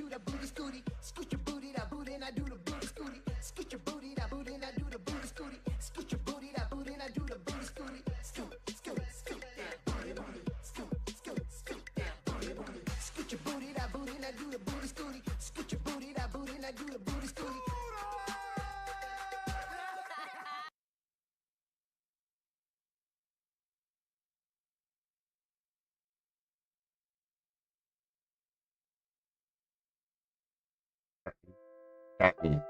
do the booty scooty. Scoot your booty, that booty, and I do the booty scooty. Scoot your booty, that booty, and I do the booty scooty. Scoot your booty, that booty, and I do the booty scooty. Scoot, scoot, scoot that booty, booty. Scoot, scoot, scoot that booty, booty. Scoot your booty, that booty, and I do the booty scooty. Scoot your booty, that booty, and I do the booty scooty. At me.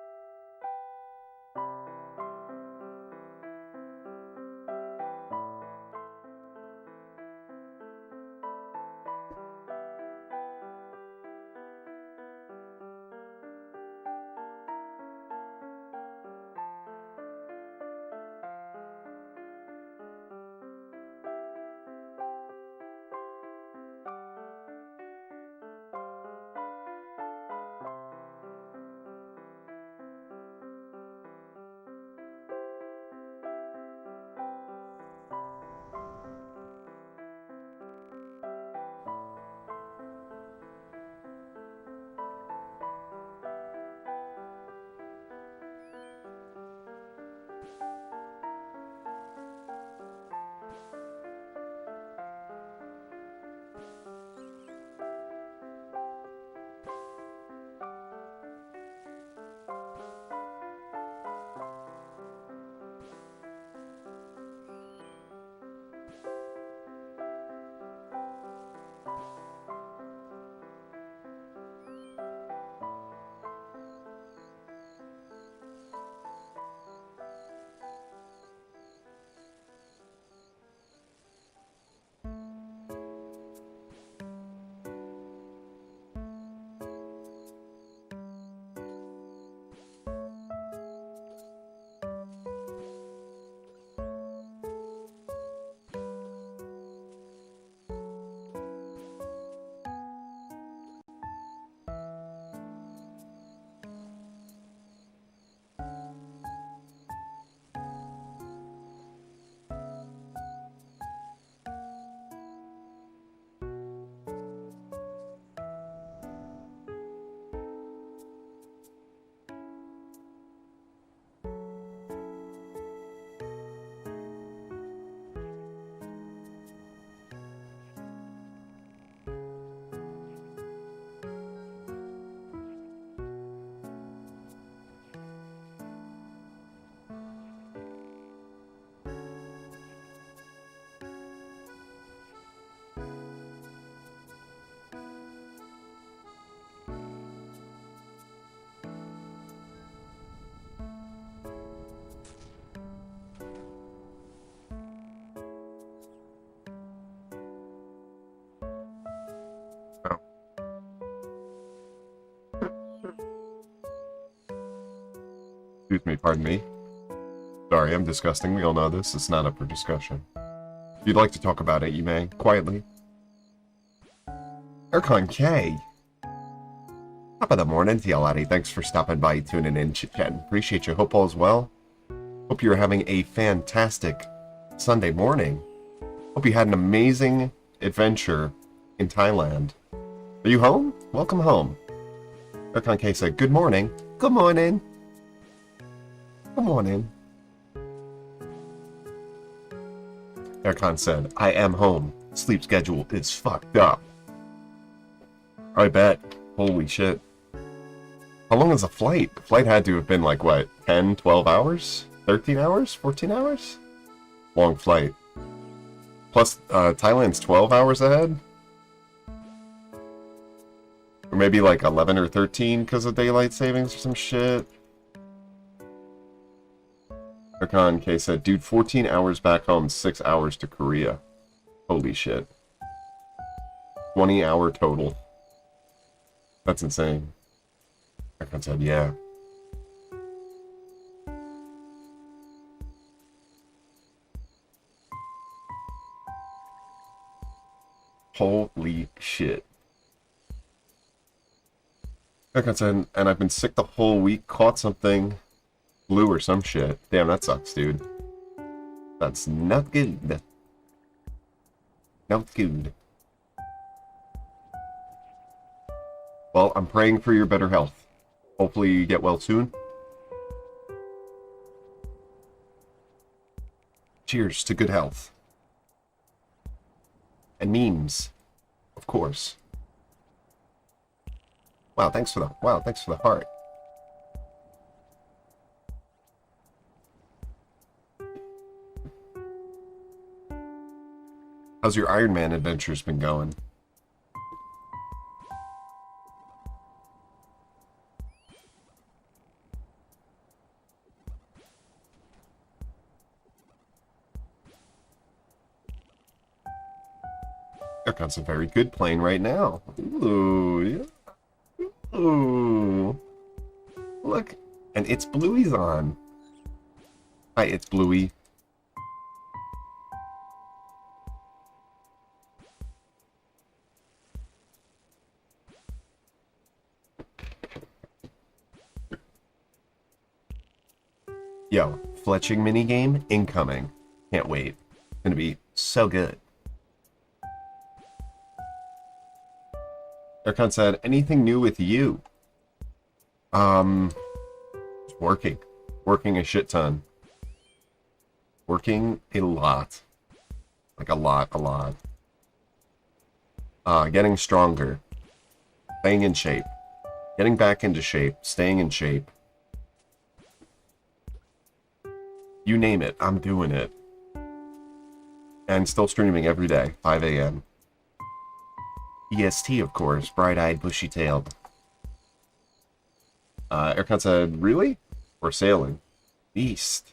Excuse me, pardon me. Sorry, I'm disgusting. We all know this. It's not up for discussion. If you'd like to talk about it, you may. Quietly. Ercon K. Top of the morning to you, laddie. Thanks for stopping by, tuning in, chit-chatting. Appreciate you. Hope all is well. Hope you're having a fantastic Sunday morning. Hope you had an amazing adventure in Thailand. Are you home? Welcome home. Ercon K said, good morning. Good morning. Good morning. Ercon said, I am home. Sleep schedule is fucked up. I bet. Holy shit. How long is the flight? The flight had to have been like, what, 10, 12 hours? 13 hours? 14 hours? Long flight. Plus, Thailand's 12 hours ahead? Or maybe like 11 or 13 because of daylight savings or some shit. Ercon K said, dude, 14 hours back home, 6 hours to Korea. Holy shit. 20-hour total. That's insane. Ercon said, yeah. Holy shit. Ercon said, and I've been sick the whole week, caught something. Flu or some shit. Damn, that sucks, dude. That's not good. Not good. Well, I'm praying for your better health. Hopefully you get well soon. Cheers to good health. And memes, of course. Wow, thanks for the heart. How's your Iron Man adventures been going? Aircon's a very good plane right now. Ooh, yeah. Ooh. Look, and it's Bluey's on. Hi, it's Bluey. Yo, fletching minigame incoming. Can't wait. Gonna be so good. Erkan said, anything new with you? Working. Working a shit ton. Working a lot. Like a lot. Getting stronger. Staying in shape. Getting back into shape. Staying in shape. You name it, I'm doing it. And still streaming every day, 5 a.m. EST, of course, bright-eyed, bushy-tailed. Erkan said, really? We're sailing. Beast.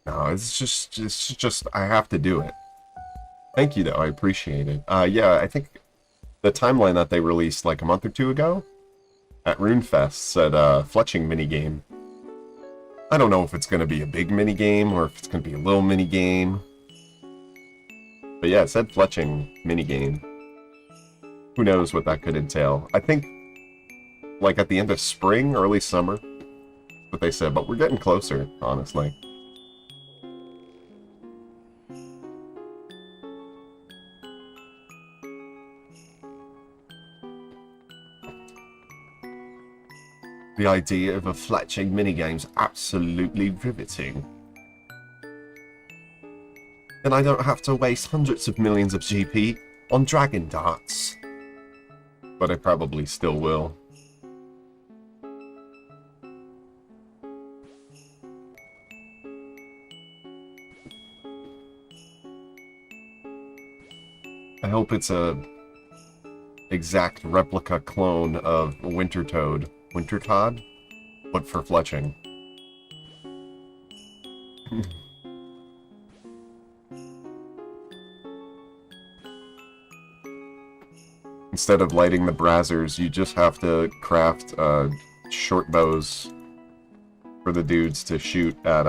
No, it's just, I have to do it. Thank you, though, I appreciate it. Yeah, I think the timeline that they released like a month or two ago at RuneFest said, fletching minigame. I don't know if it's going to be a big minigame or if it's going to be a little minigame. But yeah, it said fletching minigame. Who knows what that could entail. I think, like, at the end of spring, early summer, what they said, but we're getting closer, honestly. The idea of a fletching minigame's absolutely riveting. Then I don't have to waste hundreds of millions of GP on dragon darts. But I probably still will. I hope it's a exact replica clone of Winter Toad. Winter Todd? But for fletching. Instead of lighting the brazzers, you just have to craft short bows for the dudes to shoot at,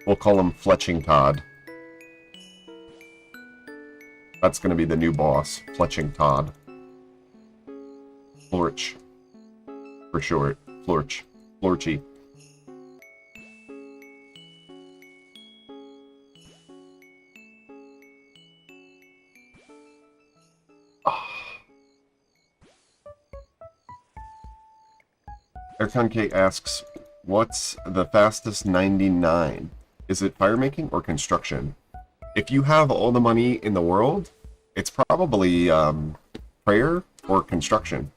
we'll call him Fletching Todd. That's gonna be the new boss, Fletching Todd. Florch. For short. Florch. Florchy. Erkan K asks, what's the fastest 99? Is it firemaking or construction? If you have all the money in the world, it's probably prayer or construction.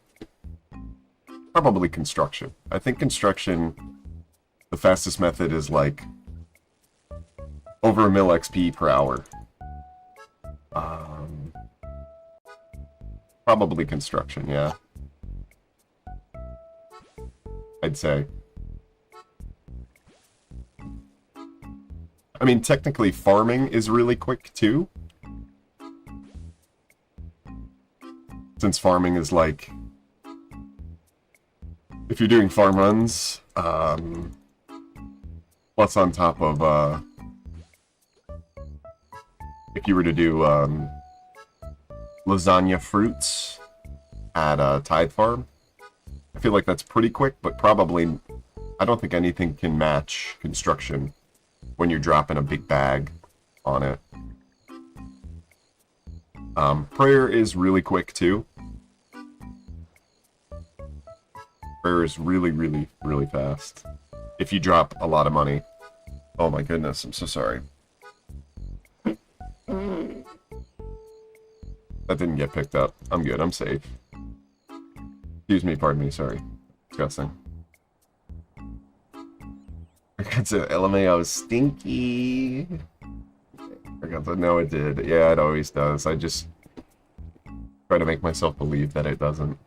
Probably construction. I think construction, the fastest method is like over a mil XP per hour. Probably construction, yeah. I'd say. I mean, technically farming is really quick too. Since farming is like, if you're doing farm runs, plus on top of, if you were to do lasagna fruits at a Tide Farm, I feel like that's pretty quick, but probably, I don't think anything can match construction when you're dropping a big bag on it. Prayer is really quick too. Prayer is really, really, really fast. If you drop a lot of money. Oh my goodness, I'm so sorry. That didn't get picked up. I'm good, I'm safe. Excuse me, pardon me, sorry. Disgusting. Forgot to LMAO stinky. Forgot to know it did. Yeah, it always does. I just try to make myself believe that it doesn't.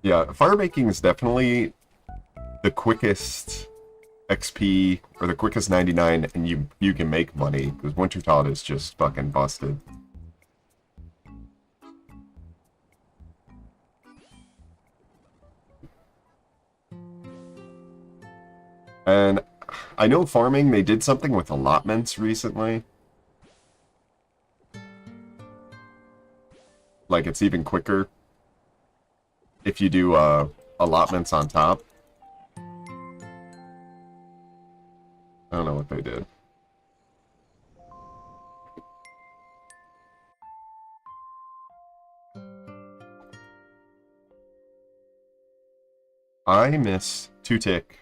Yeah, fire making is definitely the quickest XP, or the quickest 99, and you can make money, because Winter Todd is just fucking busted. And I know farming, they did something with allotments recently. Like, it's even quicker if you do allotments on top. I don't know what they did. I miss two-tick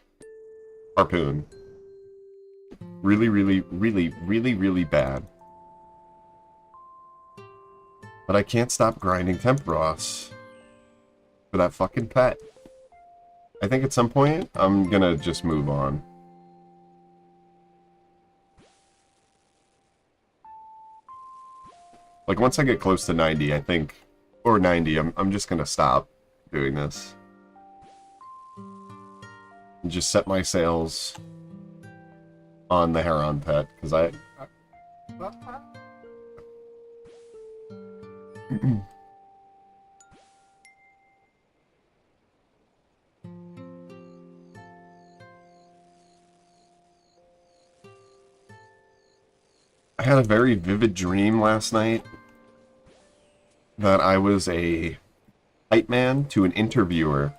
harpoon. Really, really, really, really, really bad. But I can't stop grinding Temperos for that fucking pet. I think at some point, I'm gonna just move on. Like, once I get close to 90, I think, or 90, I'm just gonna stop doing this. And just set my sails on the Heron pet, because I had a very vivid dream last night that I was a hype man to an interviewer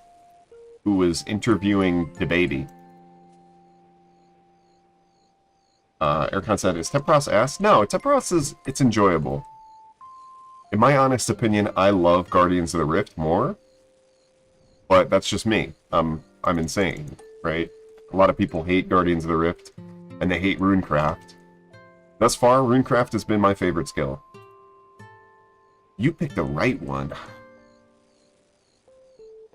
who was interviewing DeBaby. Ercon said, is Temperos ass? No, Temperos is, it's enjoyable. In my honest opinion, I love Guardians of the Rift more, but that's just me. I'm insane, right? A lot of people hate Guardians of the Rift, and they hate Runecraft. Thus far, Runecraft has been my favorite skill. You picked the right one.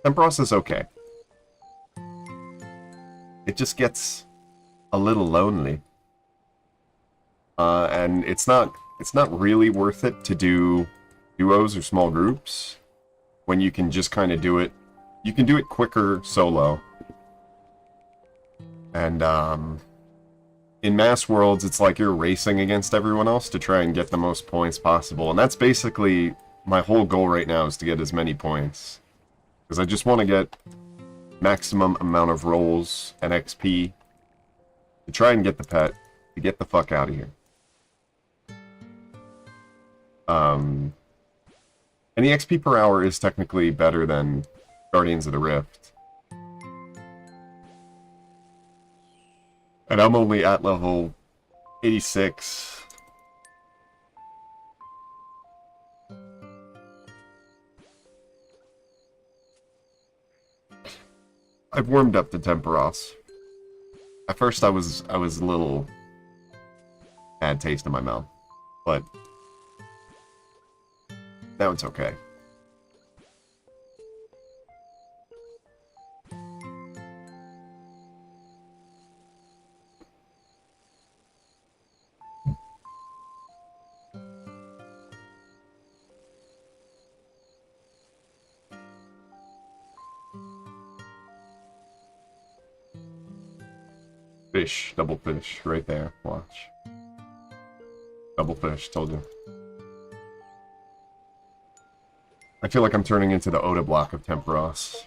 Temperos is okay. It just gets a little lonely. And it's not really worth it to do duos or small groups when you can just kind of do it. You can do it quicker solo. And in Mass Worlds, it's like you're racing against everyone else to try and get the most points possible. And that's basically my whole goal right now, is to get as many points. Because I just want to get maximum amount of rolls and XP to try and get the pet, to get the fuck out of here. And the XP per hour is technically better than Guardians of the Rift. And I'm only at level 86. I've warmed up to Temperos. At first I was a little bad taste in my mouth, but now it's okay. Fish, double fish, right there. Watch. Double fish, told you. I feel like I'm turning into the Oda block of Temperos.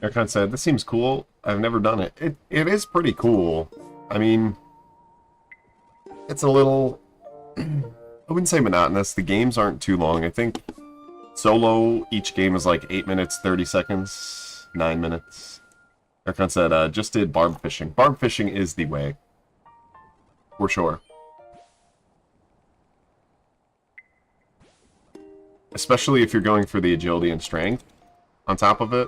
Erkan said, this seems cool. I've never done it. It is pretty cool. I mean, it's a little... I wouldn't say monotonous. The games aren't too long. I think solo, each game is like 8 minutes, 30 seconds, 9 minutes. Erkan said, just did barb fishing. Barb fishing is the way. For sure. Especially if you're going for the agility and strength on top of it.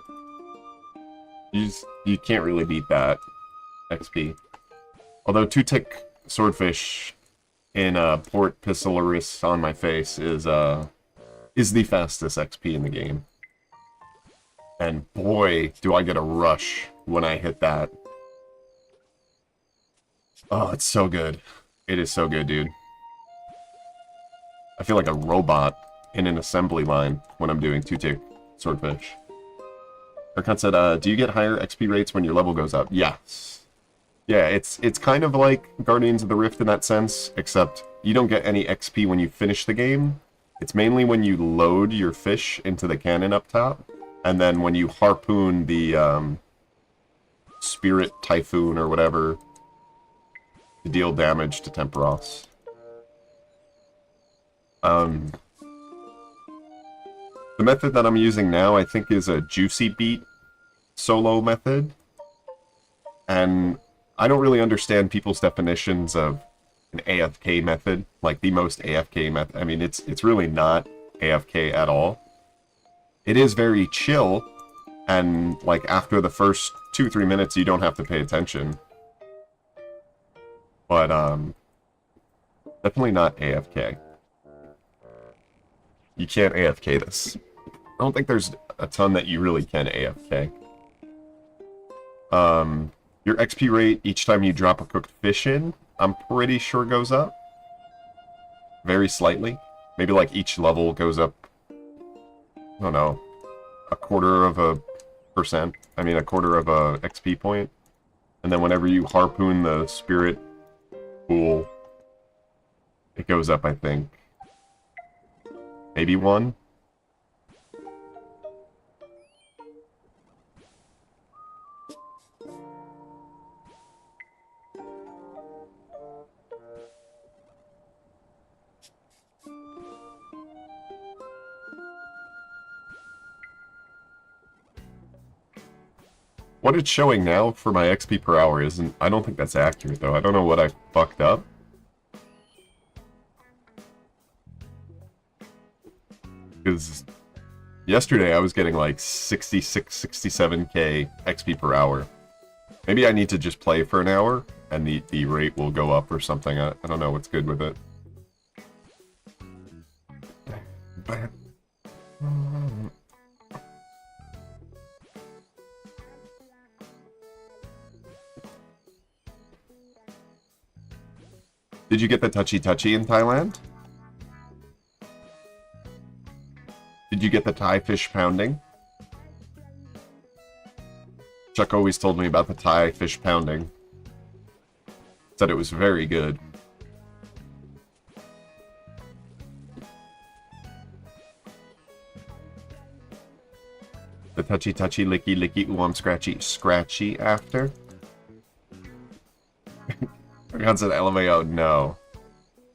You can't really beat that XP. Although 2-tick swordfish in Port Pissilaris on my face is the fastest XP in the game. And boy, do I get a rush when I hit that. Oh, it's so good. It is so good, dude. I feel like a robot in an assembly line when I'm doing 2-tick swordfish. Erkan said, do you get higher XP rates when your level goes up? Yes. Yeah, it's kind of like Guardians of the Rift in that sense, except you don't get any XP when you finish the game. It's mainly when you load your fish into the cannon up top, and then when you harpoon the Spirit Typhoon or whatever to deal damage to Temperos. The method that I'm using now, I think, is a Juicy Beat solo method. And I don't really understand people's definitions of an AFK method, like the most AFK method. I mean, it's really not AFK at all. It is very chill, and like after the first 2-3 minutes, you don't have to pay attention. But definitely not AFK. You can't AFK this. I don't think there's a ton that you really can AFK. Your XP rate each time you drop a cooked fish in, I'm pretty sure goes up. Very slightly. Maybe like each level goes up, I don't know, 0.25%. I mean, 1/4 of a XP point. And then whenever you harpoon the spirit pool, it goes up, I think. Maybe 1. What it's showing now for my XP per hour isn't... I don't think that's accurate, though. I don't know what I fucked up. Because yesterday I was getting like 66, 67k XP per hour. Maybe I need to just play for an hour, and the rate will go up or something. I don't know what's good with it. Did you get the touchy-touchy in Thailand? Did you get the Thai fish pounding? Chuck always told me about the Thai fish pounding. Said it was very good. The touchy-touchy, licky-licky, ooh, I'm scratchy after. Erkan said LMAO, no.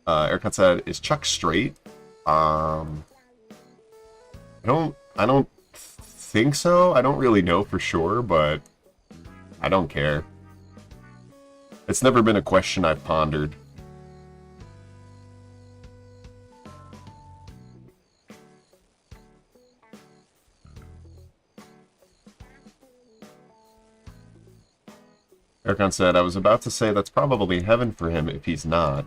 Erkan said, is Chuck straight? I don't think so. I don't really know for sure, but I don't care. It's never been a question I've pondered. Erkan said, I was about to say that's probably heaven for him if he's not.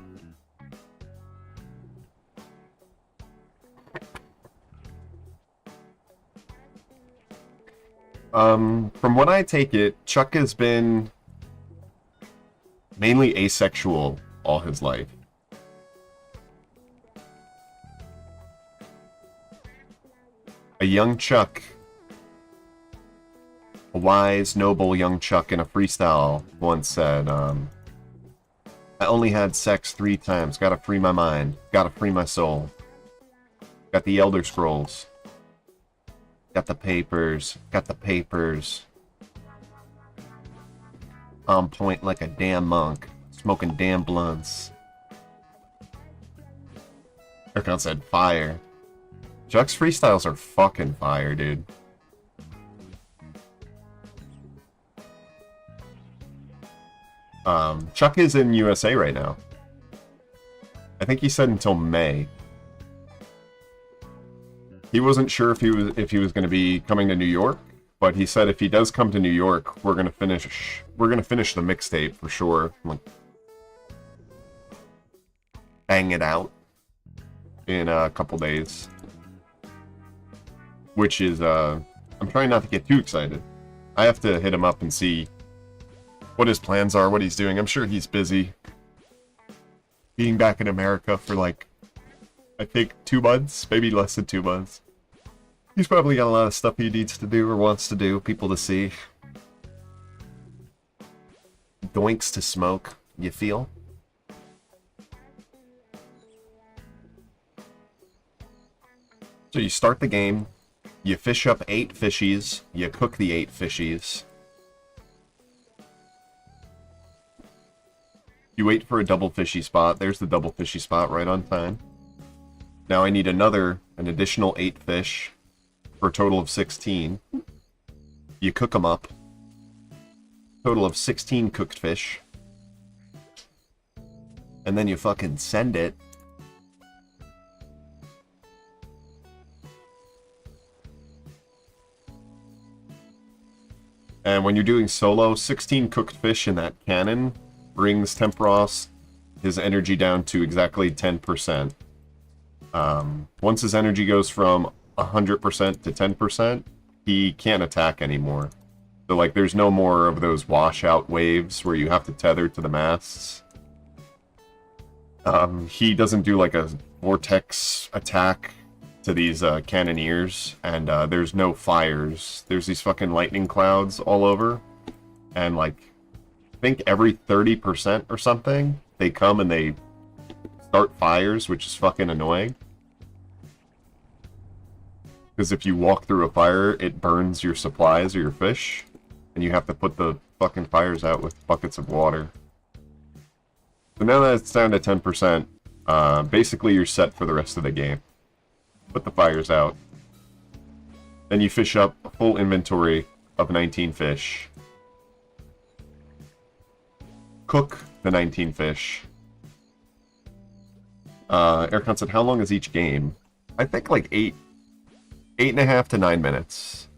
From what I take it, Chuck has been mainly asexual all his life. A young Chuck, a wise, noble young Chuck in a freestyle once said, I only had sex 3 times, gotta free my mind, gotta free my soul. Got the Elder Scrolls. Got the papers, on point like a damn monk, smoking damn blunts. Erkan said fire. Chuck's freestyles are fucking fire, dude. Chuck is in USA right now. I think he said until May. He wasn't sure if he was going to be coming to New York, but he said if he does come to New York, we're gonna finish the mixtape for sure. Like, bang it out in a couple days. Which is I'm trying not to get too excited. I have to hit him up and see what his plans are, what he's doing. I'm sure he's busy being back in America for like, I think 2 months, maybe less than 2 months. He's probably got a lot of stuff he needs to do or wants to do, people to see. Doinks to smoke, you feel? So you start the game, you fish up 8 fishies, you cook the 8 fishies. You wait for a double fishy spot. There's the double fishy spot right on time. Now I need an additional 8 fish for a total of 16. You cook them up. Total of 16 cooked fish. And then you fucking send it. And when you're doing solo, 16 cooked fish in that cannon brings Temperos, his energy down to exactly 10%. Once his energy goes from 100% to 10%, he can't attack anymore. So, like, there's no more of those washout waves where you have to tether to the masts. He doesn't do, like, a vortex attack to these cannoneers, and there's no fires. There's these fucking lightning clouds all over, and, like, I think every 30% or something, they come and they start fires, which is fucking annoying. Because if you walk through a fire, it burns your supplies or your fish, and you have to put the fucking fires out with buckets of water. So now that it's down to 10%, basically you're set for the rest of the game. Put the fires out. Then you fish up a full inventory of 19 fish. Cook the 19 fish. Erkan said, how long is each game? I think like 8.5 to 9 minutes.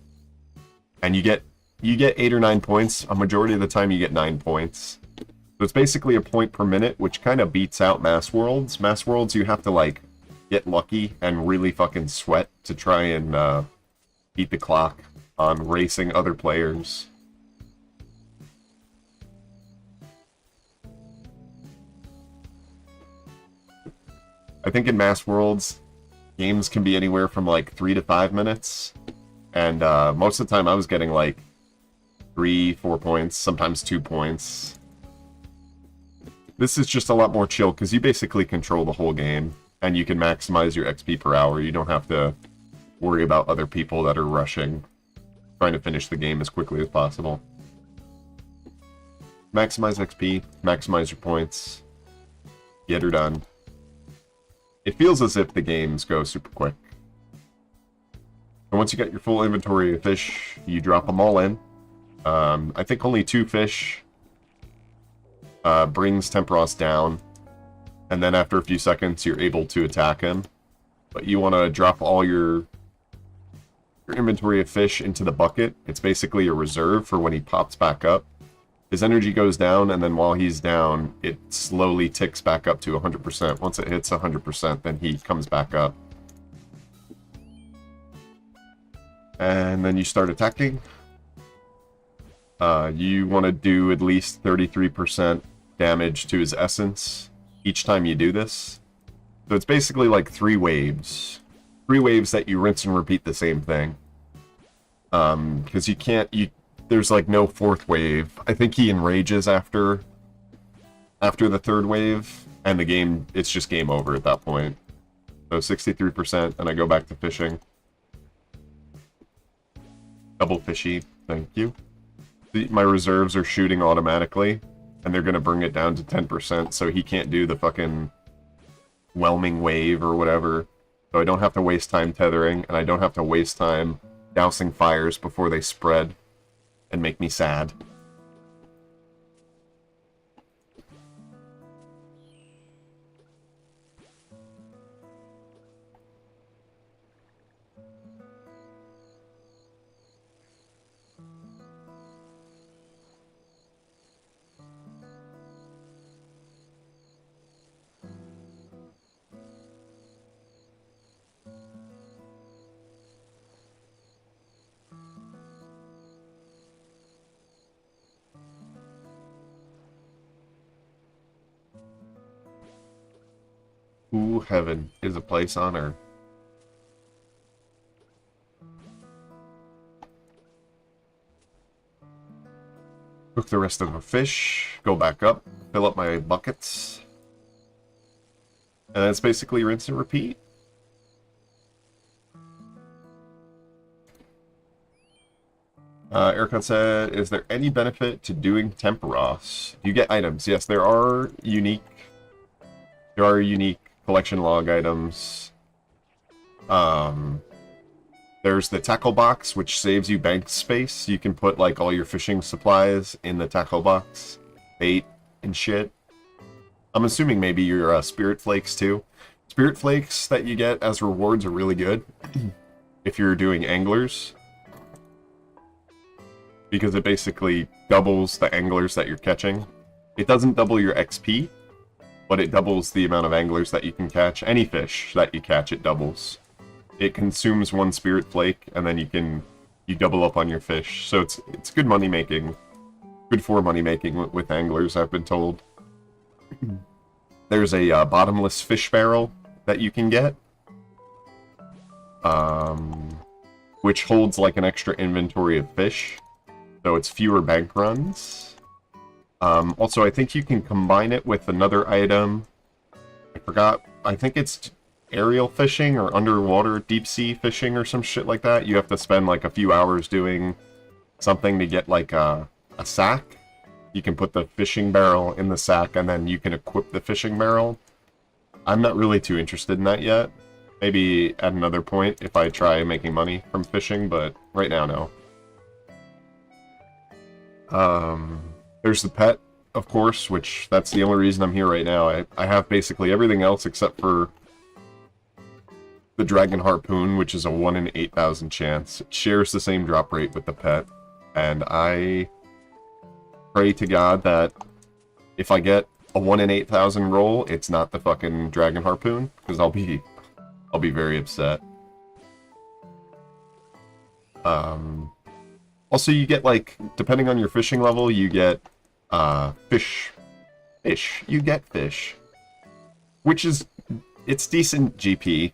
And you get 8 or 9 points. A majority of the time you get 9 points. So it's basically a point per minute, which kind of beats out Mass Worlds. Mass Worlds, you have to like get lucky and really fucking sweat to try and beat the clock on racing other players. I think in Mass Worlds, games can be anywhere from like 3 to 5 minutes. And most of the time I was getting like 3, 4 points, sometimes 2 points. This is just a lot more chill because you basically control the whole game. And you can maximize your XP per hour. You don't have to worry about other people that are rushing, trying to finish the game as quickly as possible. Maximize XP, maximize your points, get her done. It feels as if the games go super quick. And once you get your full inventory of fish, you drop them all in. I think only 2 fish brings Temperos down. And then after a few seconds, you're able to attack him. But you want to drop all your inventory of fish into the bucket. It's basically a reserve for when he pops back up. His energy goes down, and then while he's down, it slowly ticks back up to 100%. Once it hits 100%, then he comes back up. And then you start attacking. You want to do at least 33% damage to his essence each time you do this. So it's basically like 3 waves. 3 waves that you rinse and repeat the same thing. Because there's like no 4th wave. I think he enrages after the 3rd wave, and the game, it's just game over at that point. So 63%, and I go back to fishing. Double fishy, thank you. my reserves are shooting automatically, and they're gonna bring it down to 10%, so he can't do the fucking whelming wave or whatever. So I don't have to waste time tethering, and I don't have to waste time dousing fires before they spread and make me sad. Ooh, heaven is a place on earth. Cook the rest of the fish, go back up, fill up my buckets. And that's basically rinse and repeat. Ericon said, is there any benefit to doing Temperos? Do you get items? Yes, there are unique collection log items. There's the tackle box, which saves you bank space. You can put like all your fishing supplies in the tackle box, bait and shit. I'm assuming maybe your spirit flakes too. Spirit flakes that you get as rewards are really good if you're doing anglers, because it basically doubles the anglers that you're catching. It doesn't double your XP, but it doubles the amount of anglers that you can catch. Any fish that you catch, it doubles. It consumes one spirit flake, and then you double up on your fish. So it's good money making, good for money making with anglers, I've been told. There's a bottomless fish barrel that you can get, which holds like an extra inventory of fish, so it's fewer bank runs. Also, I think you can combine it with another item. I forgot. I think it's aerial fishing or underwater deep sea fishing or some shit like that. You have to spend like a few hours doing something to get like a sack. You can put the fishing barrel in the sack, and then you can equip the fishing barrel. I'm not really too interested in that yet. Maybe at another point if I try making money from fishing, but right now, no. There's the pet, of course, which that's the only reason I'm here right now. I have basically everything else except for the Dragon Harpoon, which is a 1 in 8,000 chance. It shares the same drop rate with the pet, and I pray to God that if I get a 1 in 8,000 roll, it's not the fucking Dragon Harpoon, because I'll be very upset. Also, you get, like, depending on your fishing level, you get fish. You get fish, which is, it's decent GP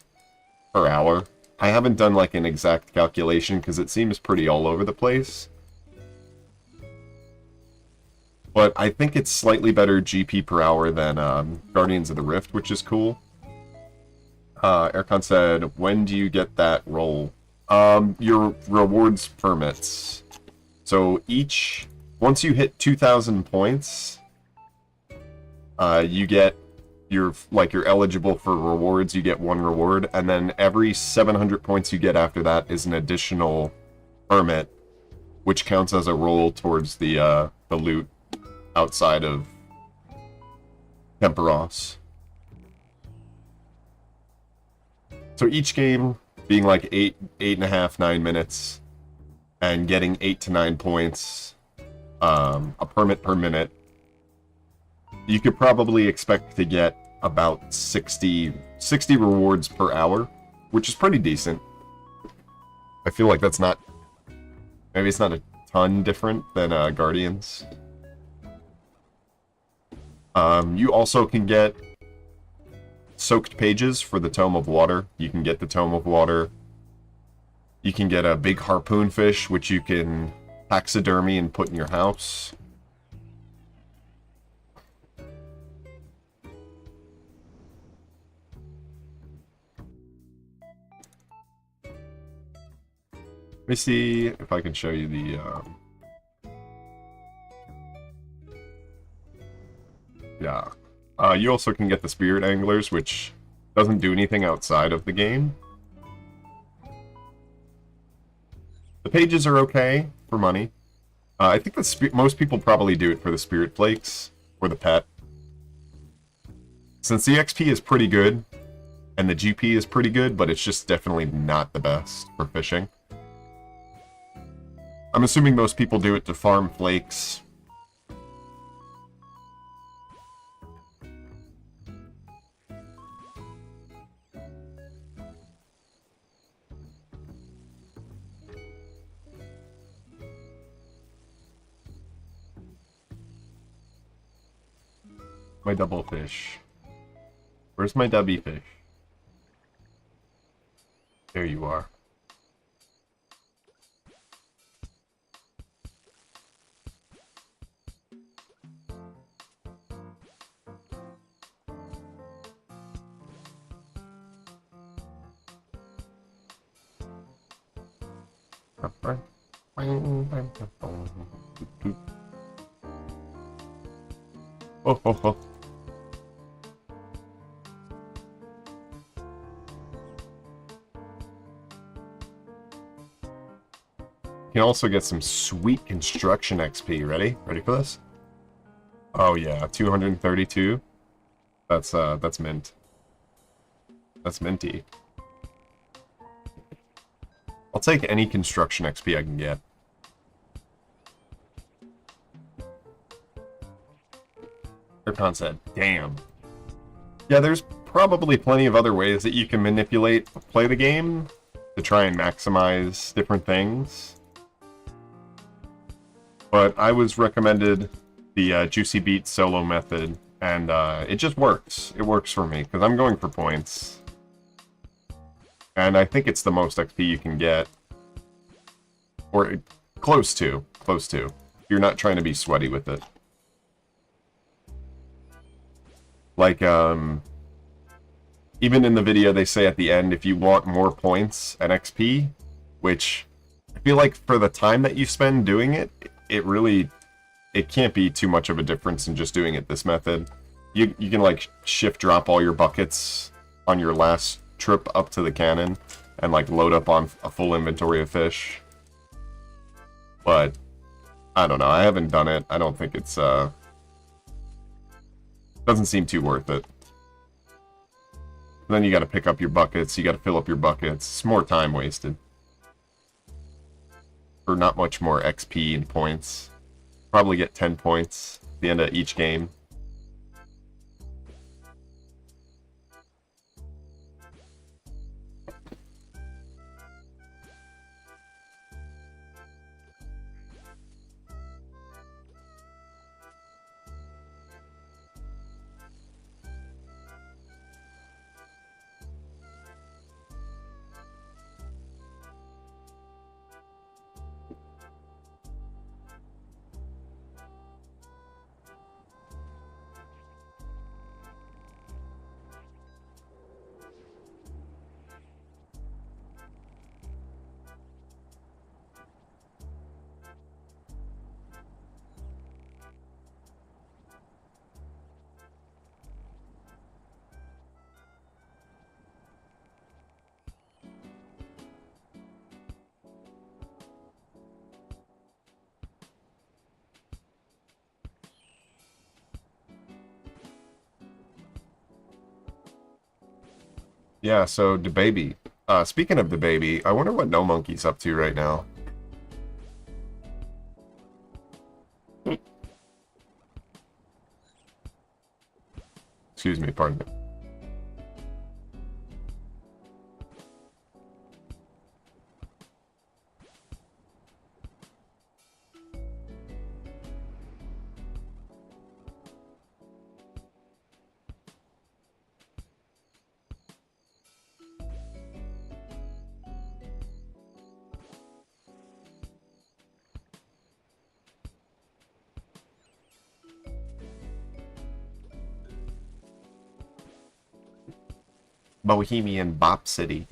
per hour. I haven't done like an exact calculation because it seems pretty all over the place, but I think it's slightly better GP per hour than Guardians of the Rift, which is cool. Ercon said, when do you get that roll? Your rewards permits. So once you hit 2,000 points, you're eligible for rewards. You get one reward, and then every 700 points you get after that is an additional permit, which counts as a roll towards the loot outside of Temperos. So each game being like 8.5, 9 minutes, and getting 8 to 9 points, a permit per minute, you could probably expect to get about 60 rewards per hour, which is pretty decent. I feel like that's not, maybe it's not a ton different than Guardians. You also can get soaked pages for the Tome of Water. You can get the Tome of Water. You can get a big harpoon fish, which you can taxidermy and put in your house. Let me see if I can show you the Yeah. You also can get the Spirit Anglers, which doesn't do anything outside of the game. The pages are okay for money. I think most people probably do it for the Spirit Flakes or the pet. Since the XP is pretty good, and the GP is pretty good, but it's just definitely not the best for fishing. I'm assuming most people do it to farm flakes. My double fish. Where's my dubby fish? There you are. Oh, oh, oh. You can also get some sweet construction XP. Ready? Ready for this? Oh yeah, 232. That's mint. That's minty. I'll take any construction XP I can get. Erkan said, damn. Yeah, there's probably plenty of other ways that you can play the game to try and maximize different things. But I was recommended the Juicy Beat solo method, and it just works. It works for me, because I'm going for points. And I think it's the most XP you can get. Or close to. Close to. You're not trying to be sweaty with it. Like, even in the video they say at the end, if you want more points and XP, which I feel like for the time that you spend doing it, it can't be too much of a difference in just doing it this method. You can like shift drop all your buckets on your last trip up to the cannon and like load up on a full inventory of fish. But I don't know, I haven't done it. I don't think it's doesn't seem too worth it. Then you gotta pick up your buckets, you gotta fill up your buckets. It's more time wasted. For not much more XP and points. Probably get 10 points at the end of each game. Yeah, so DeBaby. Speaking of DeBaby, I wonder what No Monkey's up to right now. Excuse me, pardon me. Bohemian Bop City.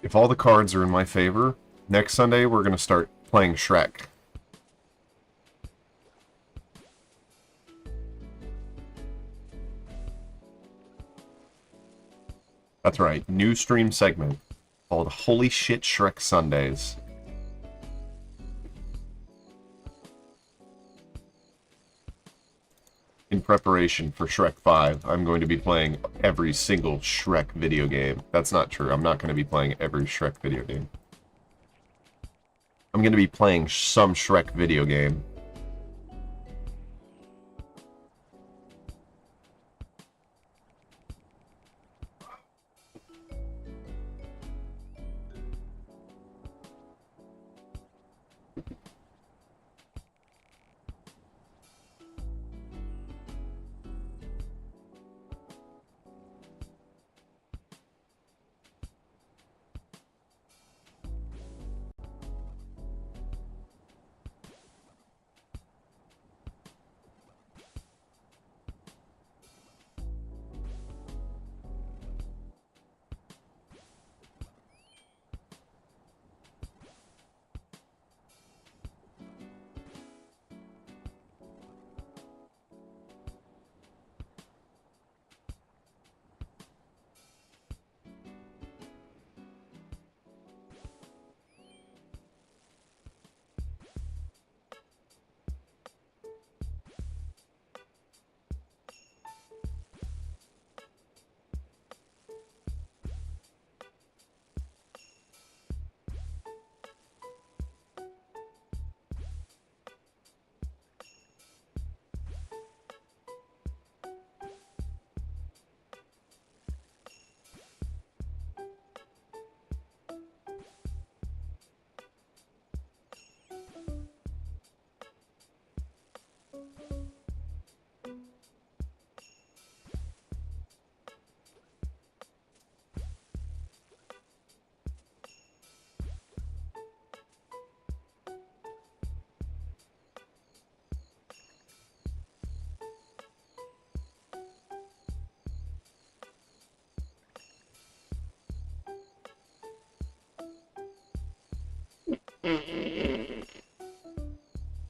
If all the cards are in my favor, next Sunday we're going to start playing Shrek. That's right, new stream segment called Holy Shit Shrek Sundays. In preparation for Shrek 5, I'm going to be playing every single Shrek video game. That's not true. I'm not going to be playing every Shrek video game. I'm going to be playing some Shrek video game.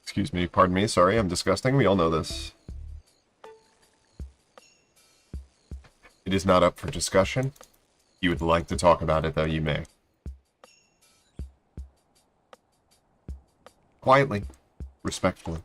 Excuse me, pardon me, sorry, I'm disgusting. We all know this. It is not up for discussion. If you would like to talk about it, though, you may. Quietly. Respectfully.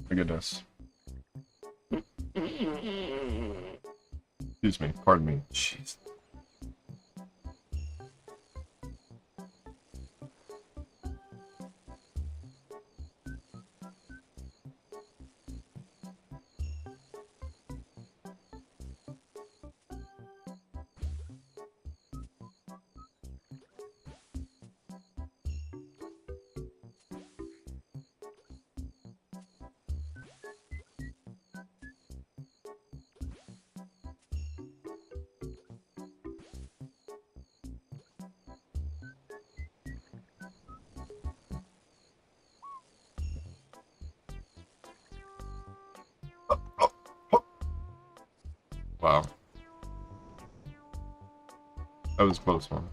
My goodness. Excuse me, pardon me. Jeez. Wow. That was a close one.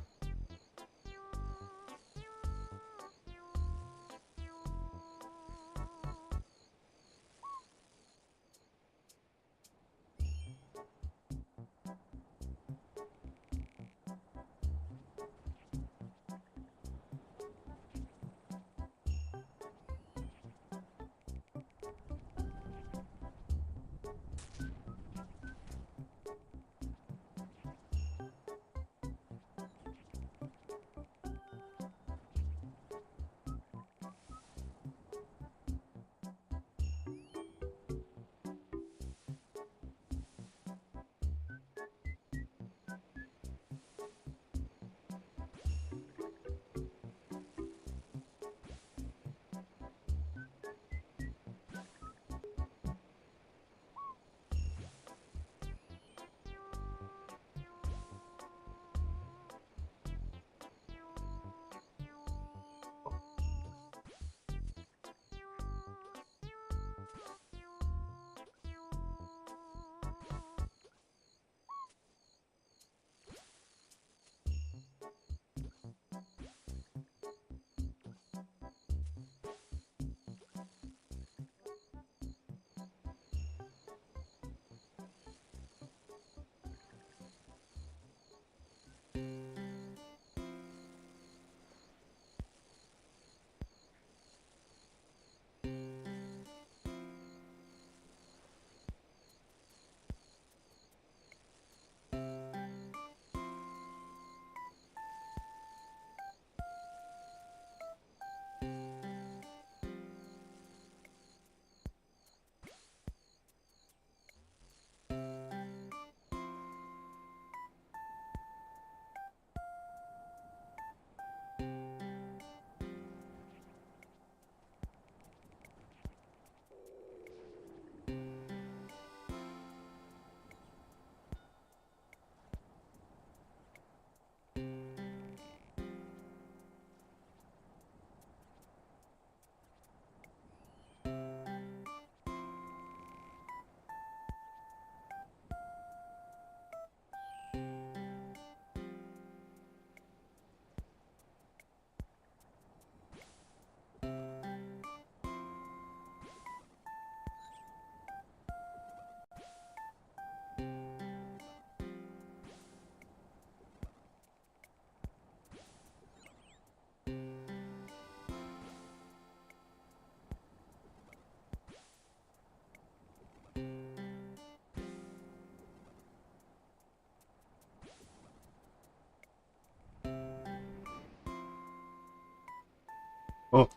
Oh.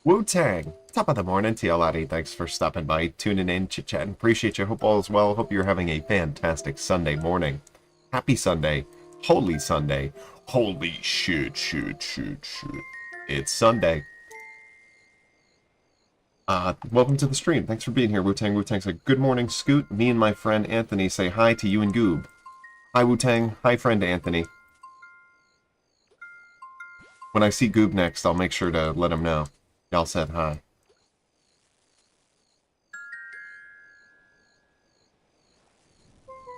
Wu-Tang! Top of the morning to you, laddie. Thanks for stopping by, tuning in, chit-chatting. Appreciate you. Hope all is well. Hope you're having a fantastic Sunday morning. Happy Sunday. Holy Sunday. Holy shit. It's Sunday. Welcome to the stream. Thanks for being here, Wu-Tang. Wu-Tang said, good morning, Scoot. Me and my friend Anthony say hi to you and Goob. Hi, Wu-Tang. Hi, friend Anthony. When I see Goob next, I'll make sure to let him know. Y'all said hi.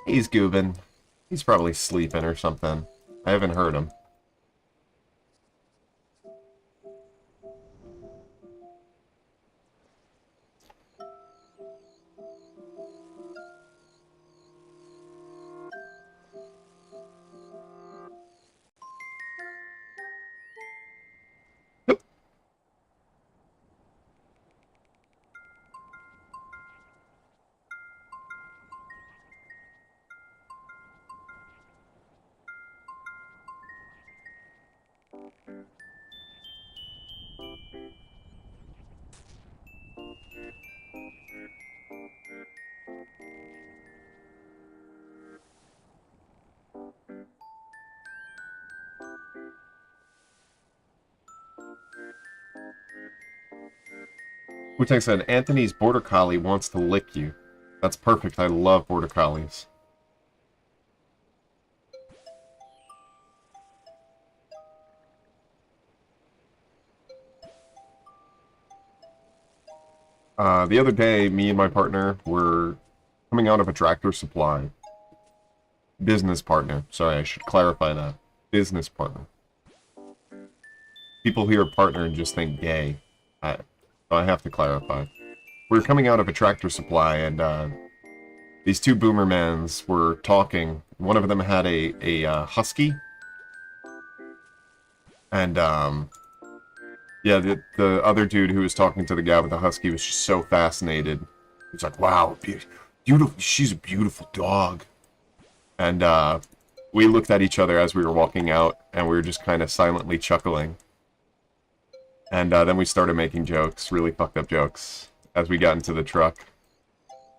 He's goobing. He's probably sleeping or something. I haven't heard him. Wu-Tang said, Anthony's Border Collie wants to lick you. That's perfect. I love Border Collies. The other day, me and my partner were coming out of a Tractor Supply. Business partner. Sorry, I should clarify that. Business partner. People hear partner and just think gay. I have to clarify. We were coming out of a Tractor Supply, and these two boomermans were talking. One of them had a husky. And, yeah, the other dude who was talking to the guy with the husky was just so fascinated. He's like, wow, beautiful, she's a beautiful dog. And we looked at each other as we were walking out, and we were just kind of silently chuckling. And then we started making jokes, really fucked up jokes, as we got into the truck.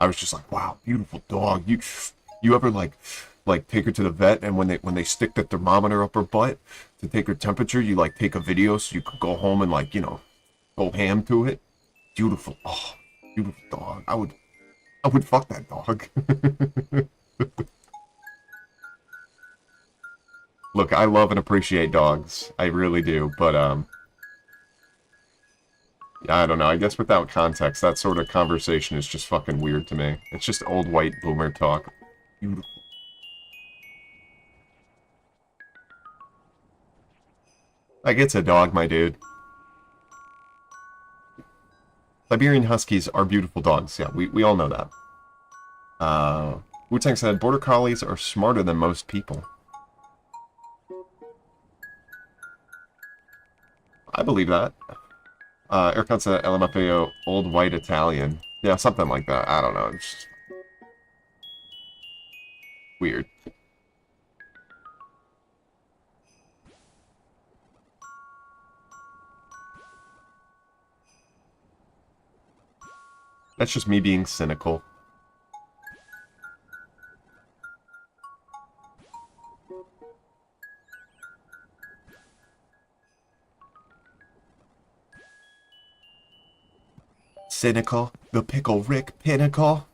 I was just like, wow, beautiful dog. You ever like take her to the vet, and when they stick the thermometer up her butt to take her temperature, you like take a video so you could go home and like, you know, go ham to it? Beautiful. Oh, beautiful dog. I would fuck that dog. Look, I love and appreciate dogs. I really do, but, I don't know. I guess without context, that sort of conversation is just fucking weird to me. It's just old white boomer talk. Beautiful. Like, it's a dog, my dude. Siberian Huskies are beautiful dogs. Yeah, we all know that. Wu-Tang said, Border Collies are smarter than most people. I believe that. Erkan said, LMFAO, old white Italian. Yeah, something like that. I don't know. It's just weird. That's just me being cynical. Cynical, the Pickle Rick Pinnacle.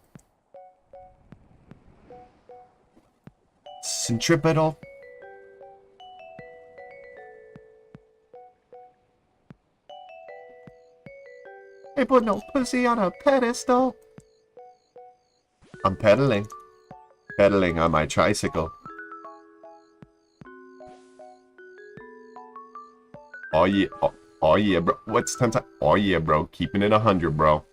Centripetal. They put no pussy on a pedestal. I'm pedaling. Pedaling on my tricycle. Oh yeah, oh yeah, bro. What's 10 times? Oh yeah, bro. Keeping it 100, bro.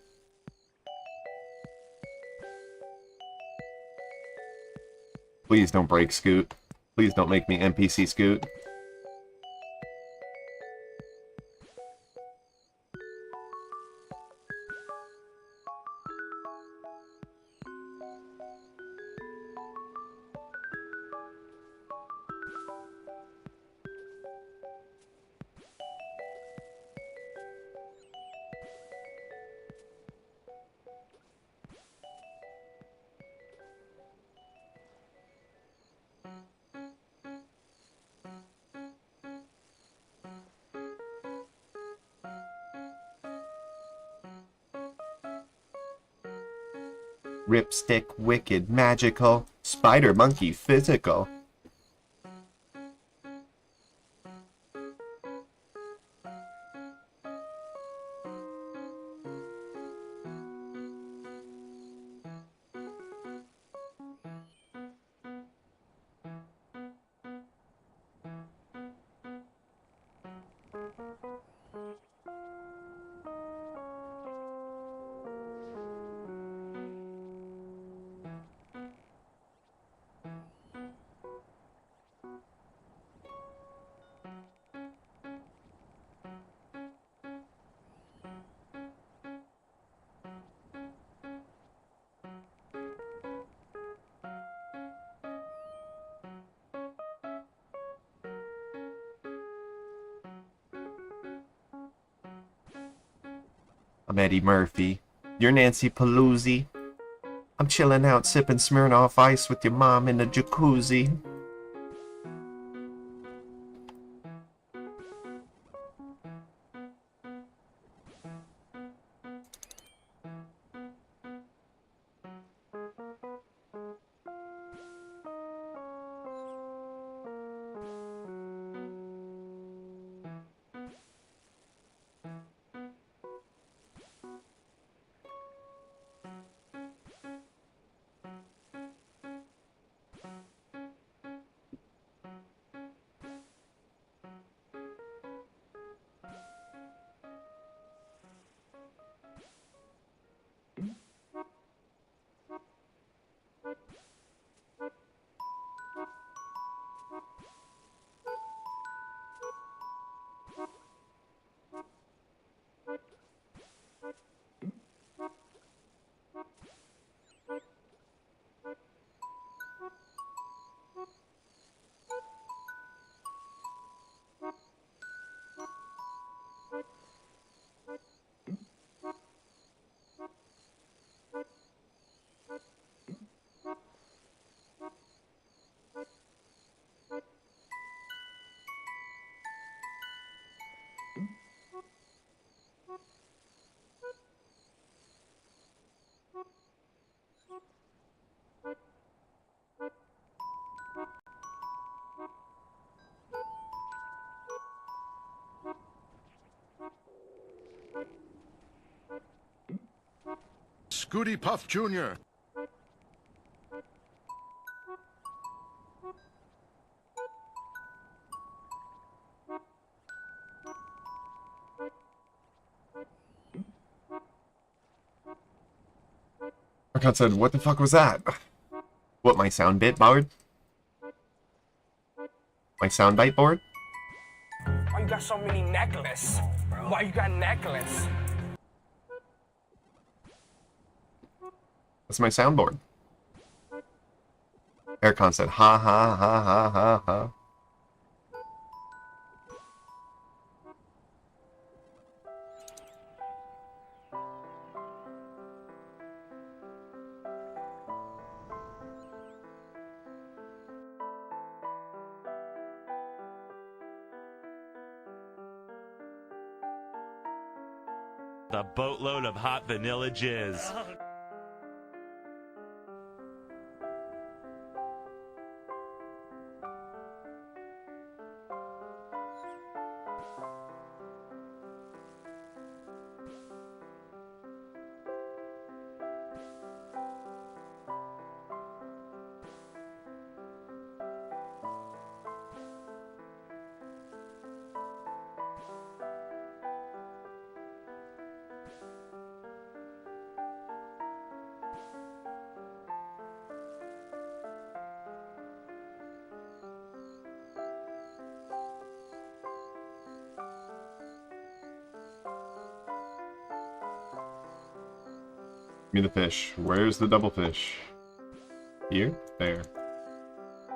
Please don't break Scoot. Please don't make me NPC Scoot. Ripstick, wicked, magical. Spider monkey, physical. I'm Eddie Murphy. You're Nancy Pelosi. I'm chilling out sipping Smirnoff Ice with your mom in the jacuzzi. Scooty Puff Jr. Arcot said, what the fuck was that? What, my sound bit board? My soundbite board? Why you got so many necklaces? Why you got necklace? That's my soundboard. Aircon said, ha ha ha ha ha ha. The boatload of hot vanilla jizz. Give me the fish. Where's the double fish? Here? There.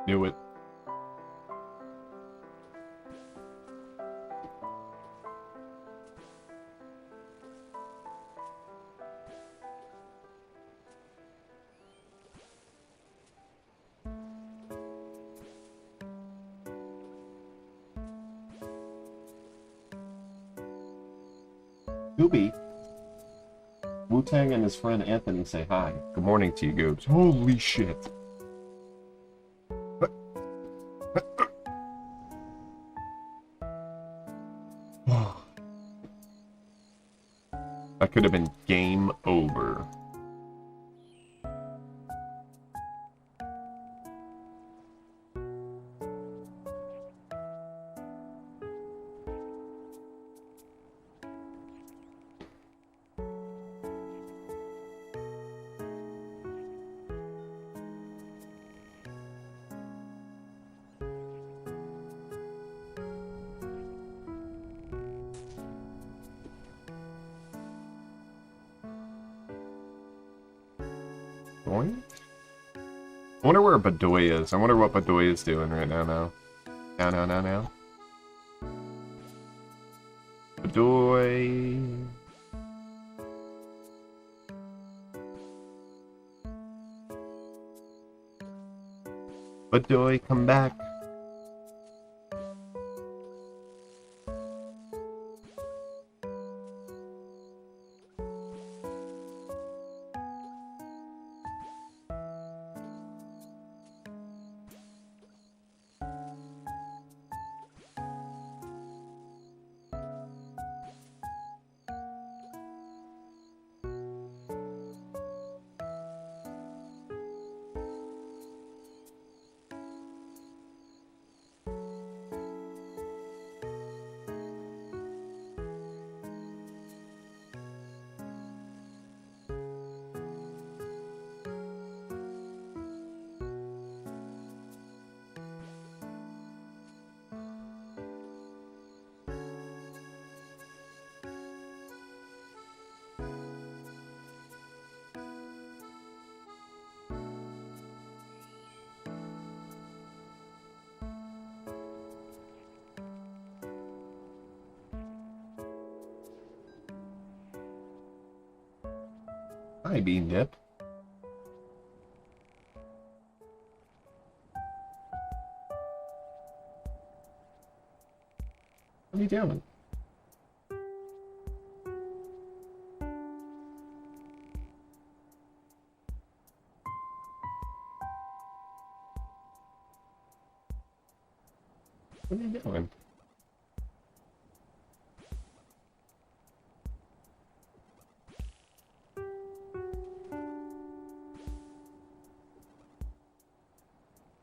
Knew it. Gooby. Wu-Tang and his friend Anthony say hi. Good morning to you, Goobs. Holy shit. That could have been game over. I wonder where Badoy is. I wonder what Badoy is doing right now. Now. Badoy. Badoy, come back. Hi, Bean Dip. What are you doing? What are you doing?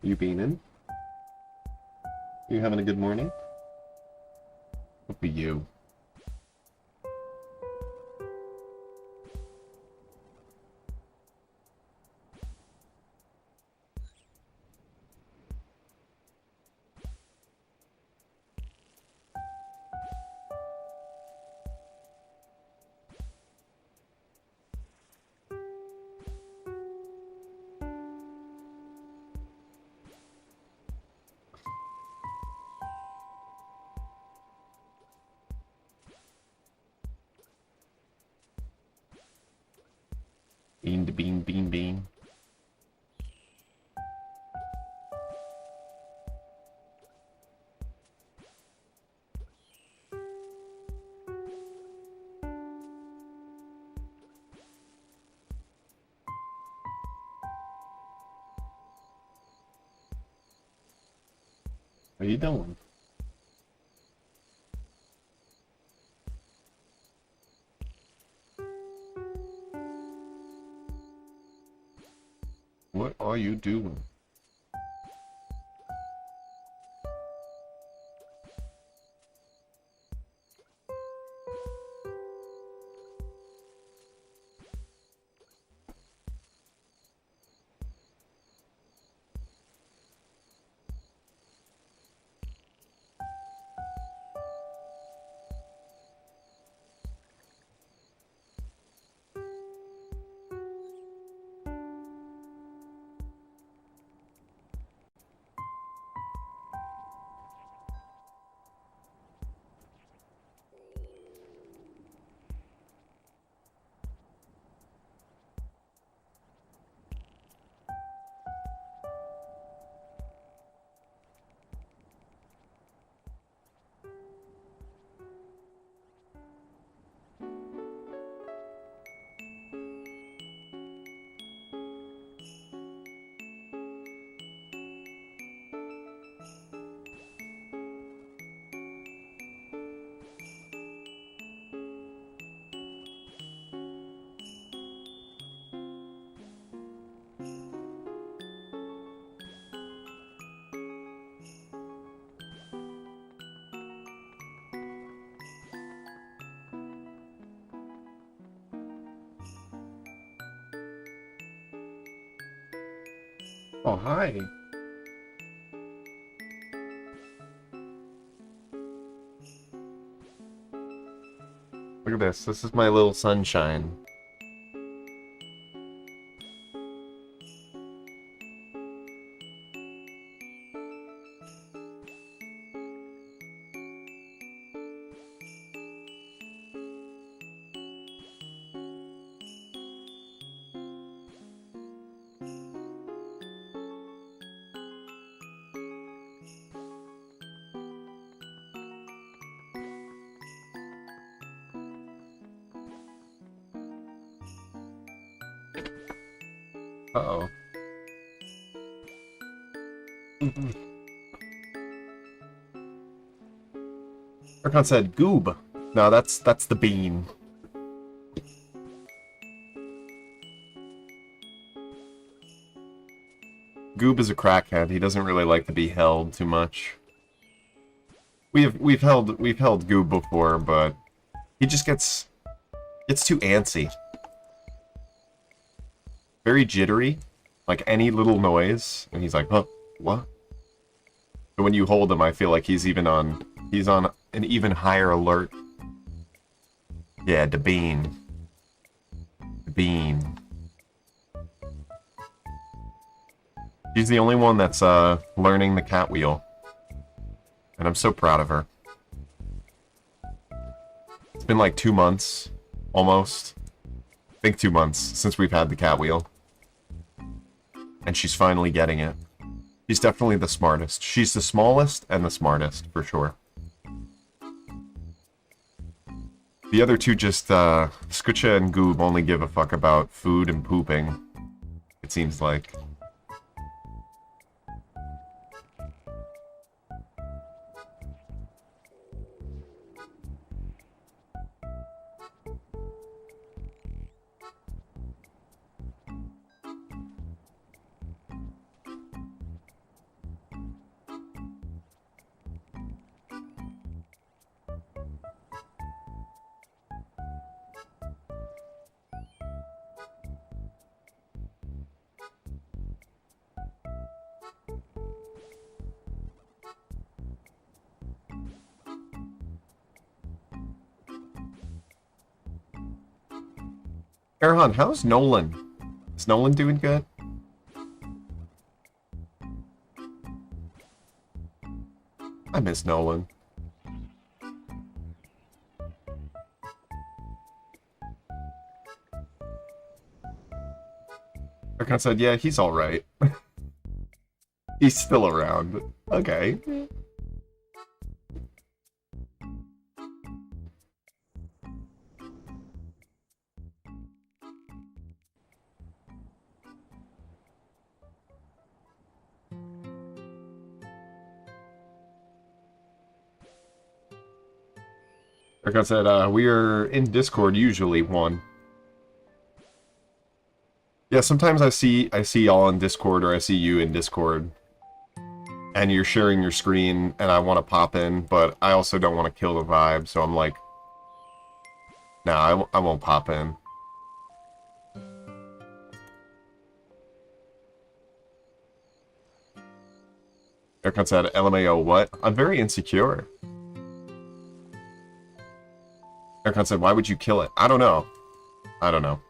You beanin'? You having a good morning? Hope be you. Bean to bean, bean, bean. What are you doing? What are you doing? Oh, hi. Look at this. This is my little sunshine. Uh-oh. Archon said goob. No, that's the bean. Goob is a crackhead. He doesn't really like to be held too much. We've held Goob before, but he just gets too antsy. Very jittery, like any little noise, and he's like, huh, what? But when you hold him, I feel like he's on an even higher alert. Yeah, the bean. The bean. She's the only one that's learning the cat wheel. And I'm so proud of her. It's been like 2 months, almost. I think 2 months since we've had the cat wheel. And she's finally getting it. She's definitely the smartest. She's the smallest and the smartest, for sure. The other two just, Skucha and Goob only give a fuck about food and pooping. It seems like. Erhan, how's Nolan? Is Nolan doing good? I miss Nolan. Erkan said, yeah, he's alright. He's still around. Okay. Like I said, we are in Discord usually one. Yeah, sometimes I see y'all in Discord, or I see you in Discord, and you're sharing your screen, and I want to pop in, but I also don't want to kill the vibe, so I'm like, nah, I won't pop in. Erkan said, LMAO, what? I'm very insecure. Erkan said, why would you kill it? I don't know. I don't know.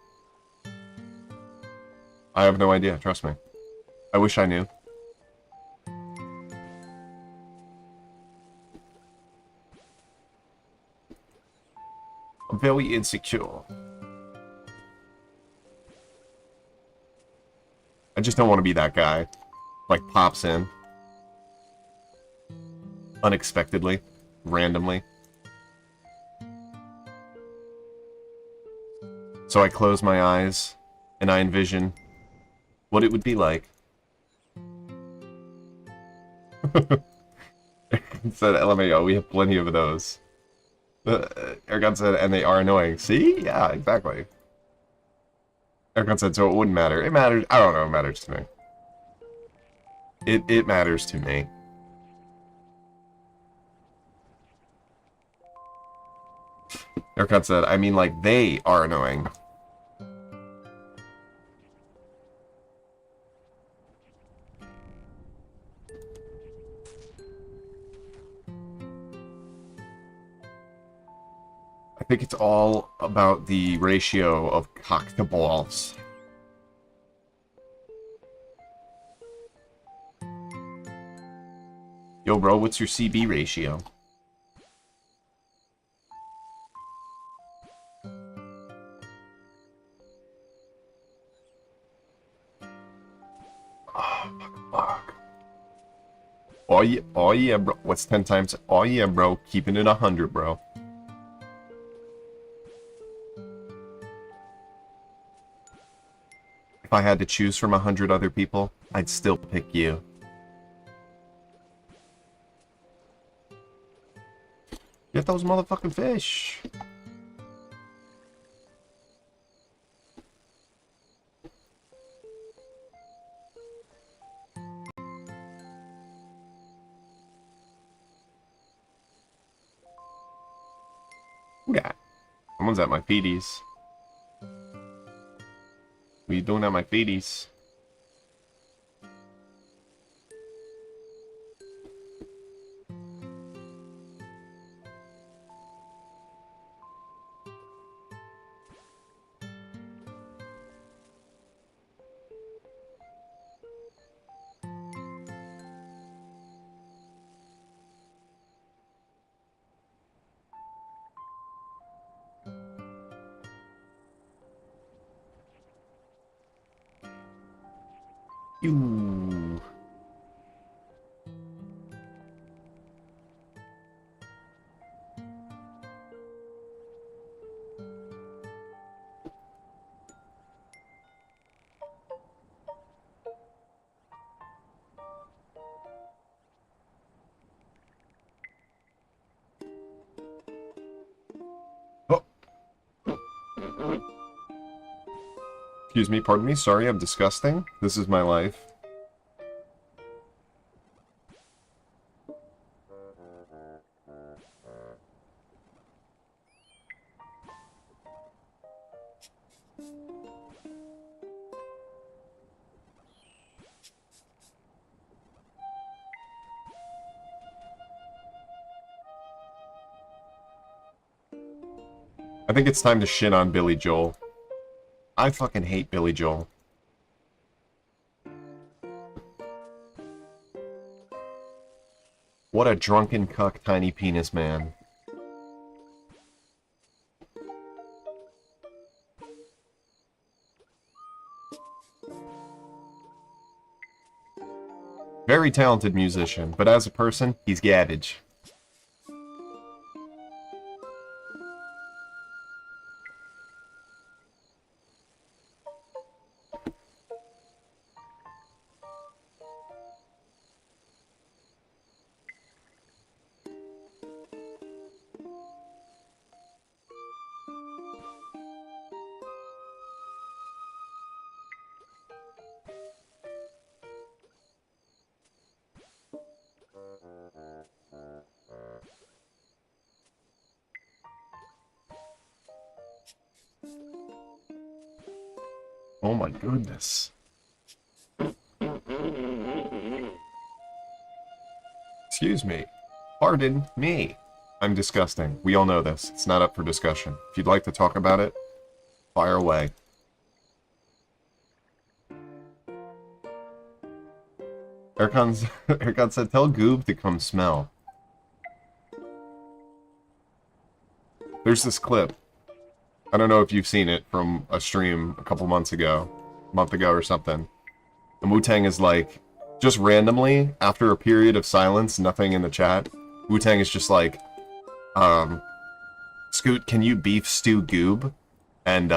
I have no idea, trust me. I wish I knew. I'm very insecure. I just don't want to be that guy. Like, pops in. Unexpectedly. Randomly. So I close my eyes, and I envision what it would be like. Said LMAO, we have plenty of those. Erkan said, and they are annoying. See? Yeah, exactly. Erkan said, so it wouldn't matter. It matters. I don't know, it matters to me. It matters to me. Erkan said, I mean, like, they are annoying. I think it's all about the ratio of cock to balls. Yo, bro, what's your CB ratio? Oh, fuck. Oh yeah, bro. What's 10 times? Oh yeah, bro. Keeping it 100, bro. If I had to choose from 100 other people, I'd still pick you. Get those motherfucking fish. Yeah. Someone's at my feeties. What are you doing at my feeties? You. Oh. Excuse me, pardon me, sorry, I'm disgusting. This is my life. I think it's time to shit on Billy Joel. I fucking hate Billy Joel. What a drunken cuck tiny penis man. Very talented musician, but as a person, he's garbage. Oh my goodness. Excuse me. Pardon me. I'm disgusting. We all know this. It's not up for discussion. If you'd like to talk about it, fire away. Erkan said, tell Goob to come smell. There's this clip. I don't know if you've seen it from a stream a couple months ago. A month ago or something. And Wu-Tang is like, just randomly, after a period of silence, nothing in the chat, Wu-Tang is just like, Scoot, can you beef stew Goob? And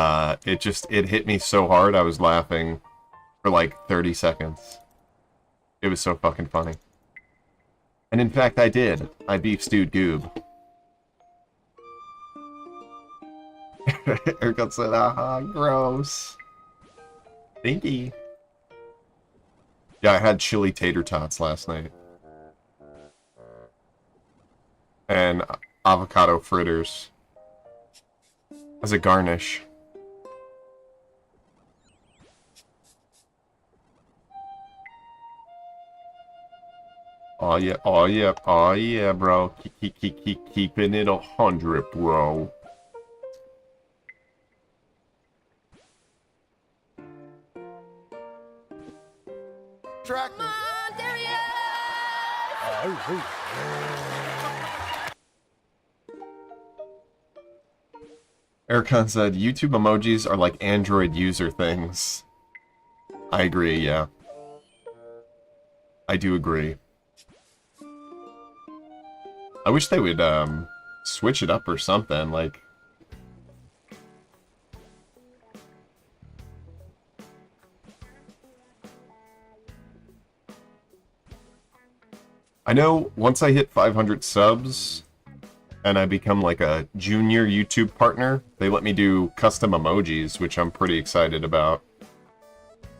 it hit me so hard I was laughing for like 30 seconds. It was so fucking funny. And in fact, I did. I beef stewed Goob. Erkan said, aha, gross. Stinky. Yeah, I had chili tater tots last night. And avocado fritters. As a garnish. Oh yeah, oh yeah, oh yeah, bro. Keeping it 100, bro. Tractor. Erkan said, YouTube emojis are like Android user things. I agree, yeah. I do agree. I wish they would, switch it up or something, like... I know once I hit 500 subs and I become like a junior YouTube partner, they let me do custom emojis, which I'm pretty excited about.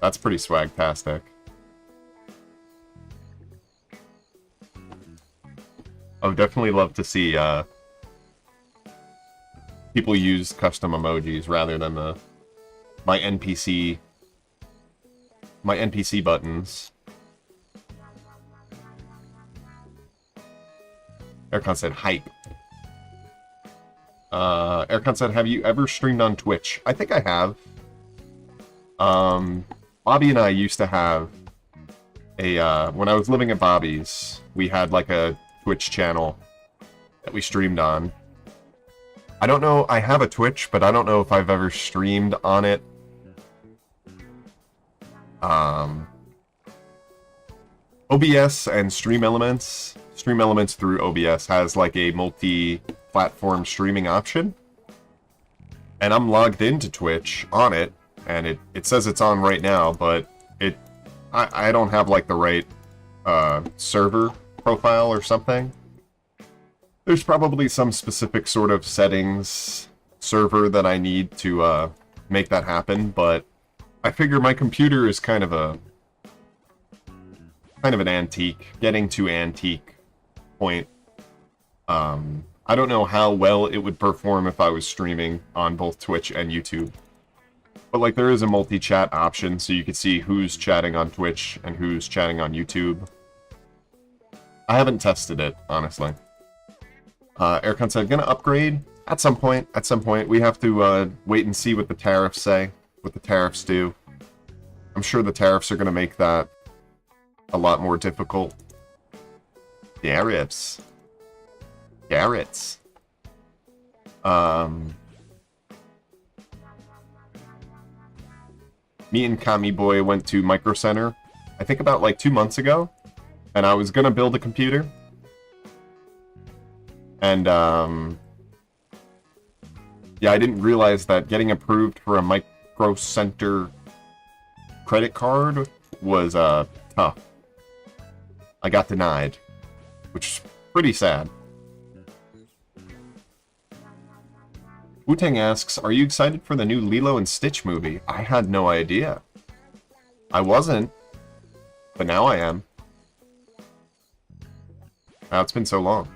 That's pretty swagtastic. I would definitely love to see people use custom emojis rather than my NPC buttons. Erkan said, hype. Erkan said, have you ever streamed on Twitch? I think I have. Bobby and I used to have a, when I was living at Bobby's, we had like a Twitch channel that we streamed on. I don't know, I have a Twitch, but I don't know if I've ever streamed on it. OBS and Stream Elements through OBS has like a multi-platform streaming option. And I'm logged into Twitch on it, and it says it's on right now, but I don't have like the right server profile or something. There's probably some specific sort of settings server that I need to make that happen, but I figure my computer is kind of an antique, getting to antique point. I don't know how well it would perform if I was streaming on both Twitch and YouTube. But like there is a multi-chat option, so you can see who's chatting on Twitch and who's chatting on YouTube. I haven't tested it, honestly. Erkan said, gonna upgrade at some point. We have to wait and see what the tariffs say what the tariffs do. I'm sure the tariffs are going to make that a lot more difficult. Tariffs. Carrots. Me and Kami Boy went to Micro Center, I think about like 2 months ago, and I was gonna build a computer. And, yeah, I didn't realize that getting approved for a Micro Center credit card was, tough. I got denied, which is pretty sad. Wu-Tang asks, are you excited for the new Lilo and Stitch movie? I had no idea. I wasn't, but now I am. Wow, it's been so long.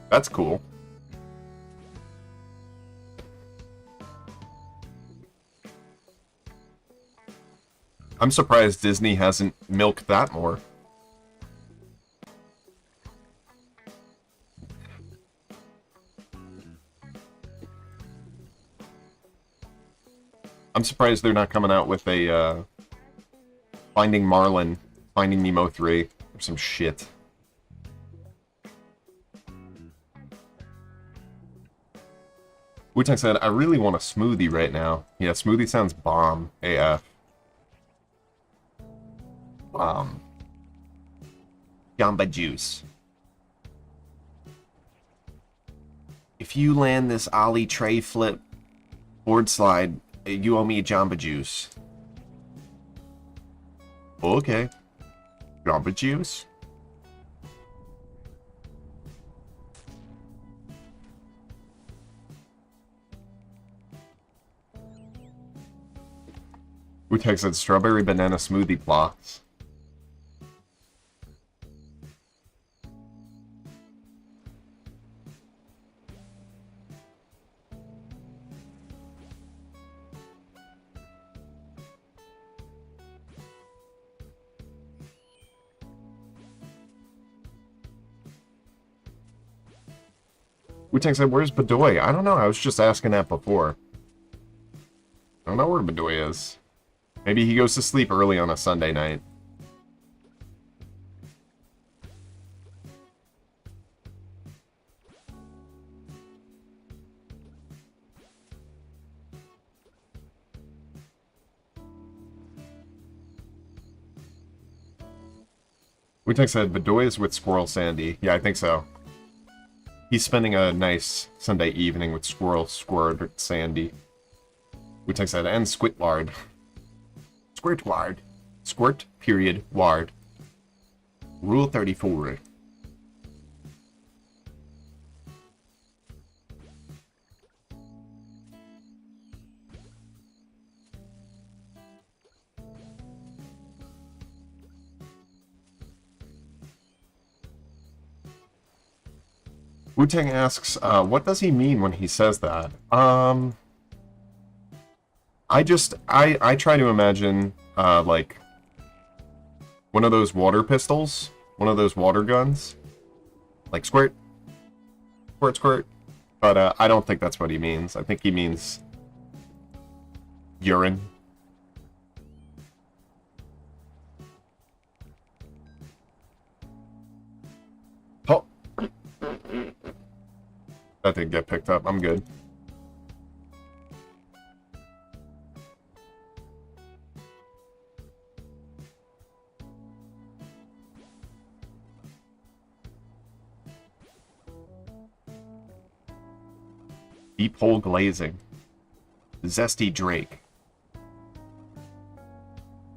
That's cool. I'm surprised Disney hasn't milked that more. I'm surprised they're not coming out with a, Finding Marlin, Finding Nemo 3, or some shit. Wu-Tang said, I really want a smoothie right now. Yeah, smoothie sounds bomb, AF. Jamba Juice. If you land this ollie tray flip board slide, you owe me a Jamba Juice. Okay. Jamba Juice? Wu-Tang said strawberry banana smoothie blocks. Wu-Tang said, where's Bedoy? I don't know, I was just asking that before. I don't know where Bedoy is. Maybe he goes to sleep early on a Sunday night. Wu-Tang said, Bedoy is with Squirrel Sandy. Yeah, I think so. He's spending a nice Sunday evening with Squirrel Sandy. Wu-Tang said, and Squidward. Squirtward. Squirt, period, ward. Rule 34. Wu-Tang asks, what does he mean when he says that? I try to imagine, like, one of those water pistols, one of those water guns, like squirt, squirt, squirt, but, I don't think that's what he means. I think he means urine. Oh! That didn't get picked up. I'm good. Deep hole glazing. Zesty Drake.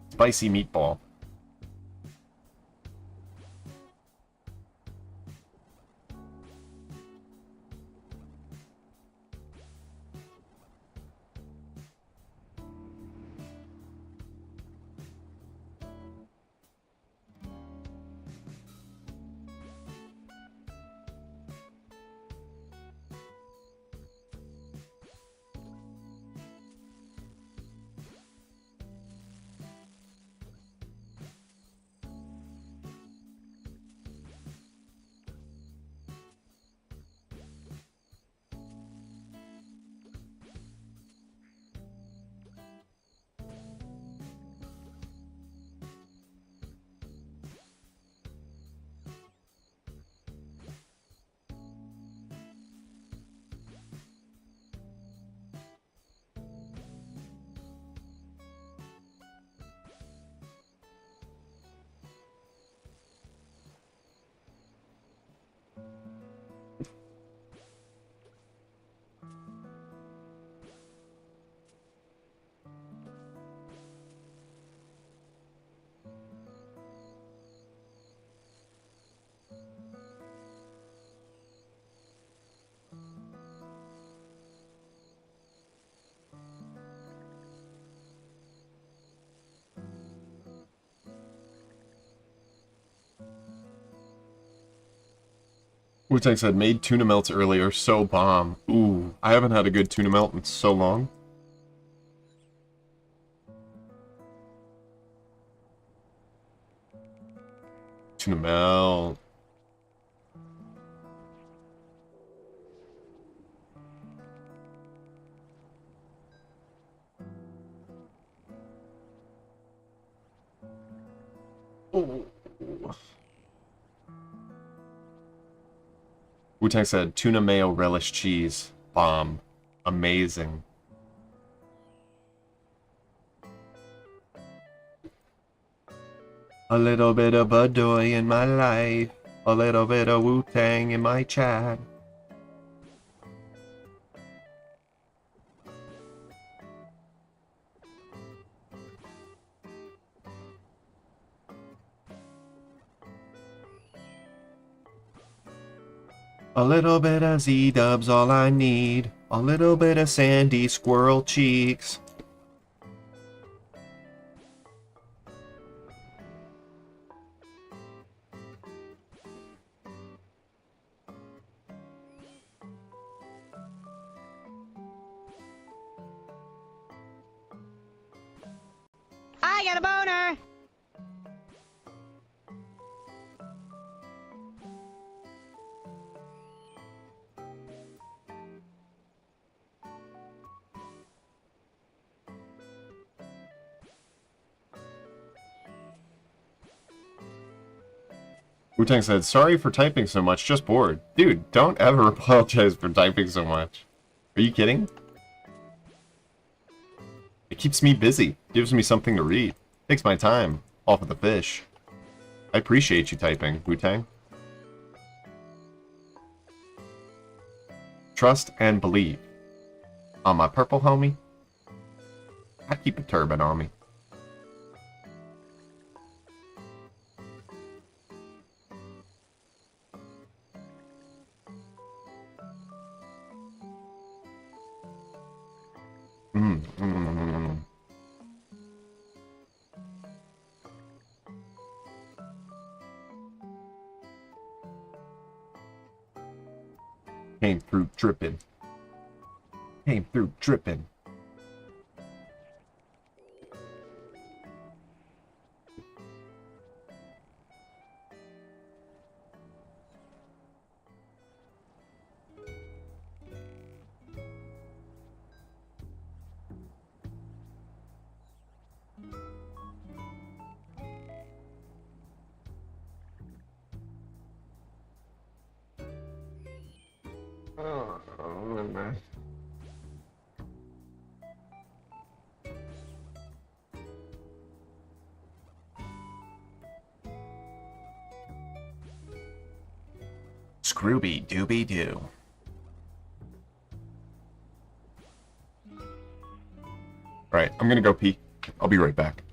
Spicy meatball. Wu-Tang said, made tuna melts earlier, so bomb. Ooh, I haven't had a good tuna melt in so long. Tuna melt. Oh. Wu-Tang said, tuna mayo relish cheese. Bomb. Amazing. A little bit of Badoy in my life. A little bit of Wu-Tang in my chat. A little bit of Z-dubs all I need. A little bit of sandy squirrel cheeks. I got a boner! Wu-Tang said, sorry for typing so much, just bored. Dude, don't ever apologize for typing so much. Are you kidding? It keeps me busy, gives me something to read, takes my time off of the fish. I appreciate you typing, Wu-Tang. Trust and believe. On my purple homie, I keep a turban on me. Came through dripping. Came through dripping. Scrooby Dooby Doo. Alright, I'm gonna go pee. I'll be right back.